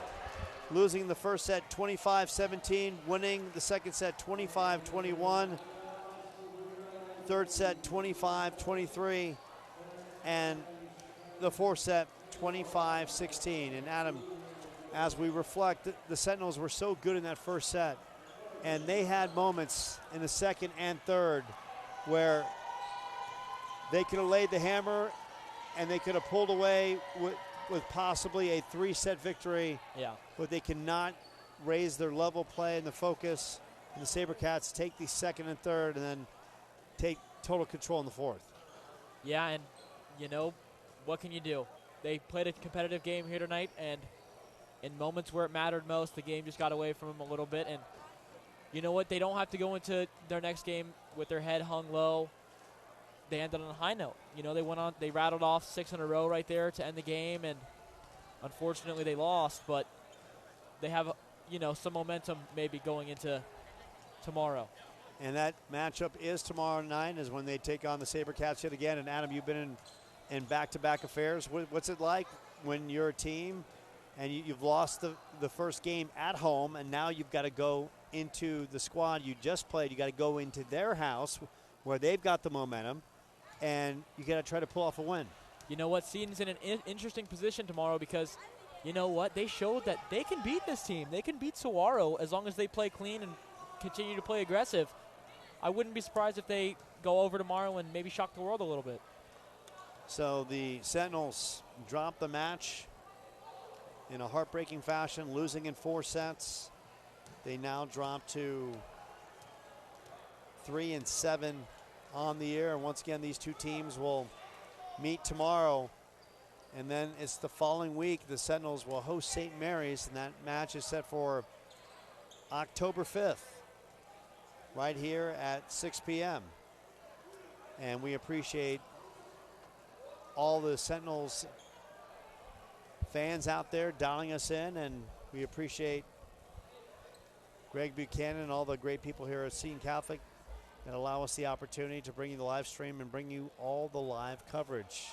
losing the first set 25-17, winning the second set 25-21, third set 25-23, and the fourth set 25-16. And Adam, as we reflect, the Sentinels were so good in that first set, and they had moments in the second and third where they could have laid the hammer and they could have pulled away with possibly a 3-set victory. Yeah. But they cannot raise their level play and the focus. And the SaberCats take the second and third and then take total control in the fourth. Yeah, and you know, what can you do? They played a competitive game here tonight, and in moments where it mattered most, the game just got away from them a little bit. And you know what? They don't have to go into their next game with their head hung low. They ended on a high note. You know, they rattled off 6 in a row right there to end the game, and unfortunately they lost, but they have, you know, some momentum maybe going into tomorrow. And that matchup is tomorrow night, is when they take on the SaberCats yet again. And Adam, you've been in back-to-back affairs. What's it like when you're a team and you've lost the first game at home, and now you've got to go into the squad you just played? You got to go into their house where they've got the momentum, and you got to try to pull off a win. You know what? Seton's in an interesting position tomorrow because, you know what? They showed that they can beat this team. They can beat Saguaro as long as they play clean and continue to play aggressive. I wouldn't be surprised if they go over tomorrow and maybe shock the world a little bit. So the Sentinels drop the match in a heartbreaking fashion, losing in 4 sets. They now drop to 3-7 on the year. And once again, these two teams will meet tomorrow. And then it's the following week, the Sentinels will host St. Mary's, and that match is set for October 5th, right here at 6 p.m. And we appreciate all the Sentinels fans out there dialing us in, and we appreciate Greg Buchanan and all the great people here at Seton Catholic that allow us the opportunity to bring you the live stream and bring you all the live coverage.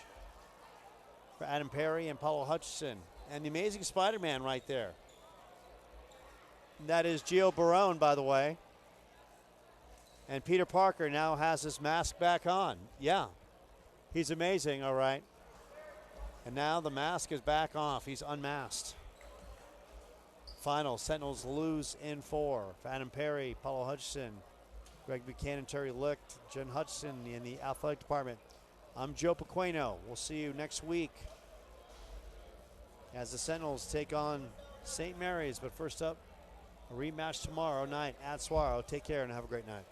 For Adam Perry and Paulo Hutchison, and the amazing Spider-Man right there. That is Gio Barone, by the way. And Peter Parker now has his mask back on. Yeah, he's amazing, all right. And now the mask is back off. He's unmasked. Final, Sentinels lose in 4. For Adam Perry, Paulo Hutchison, Greg Buchanan, Terry Licht, Jen Hutchison in the athletic department. I'm Joe Pequeno. We'll see you next week as the Sentinels take on St. Mary's. But first up, a rematch tomorrow night at Saguaro. Take care and have a great night.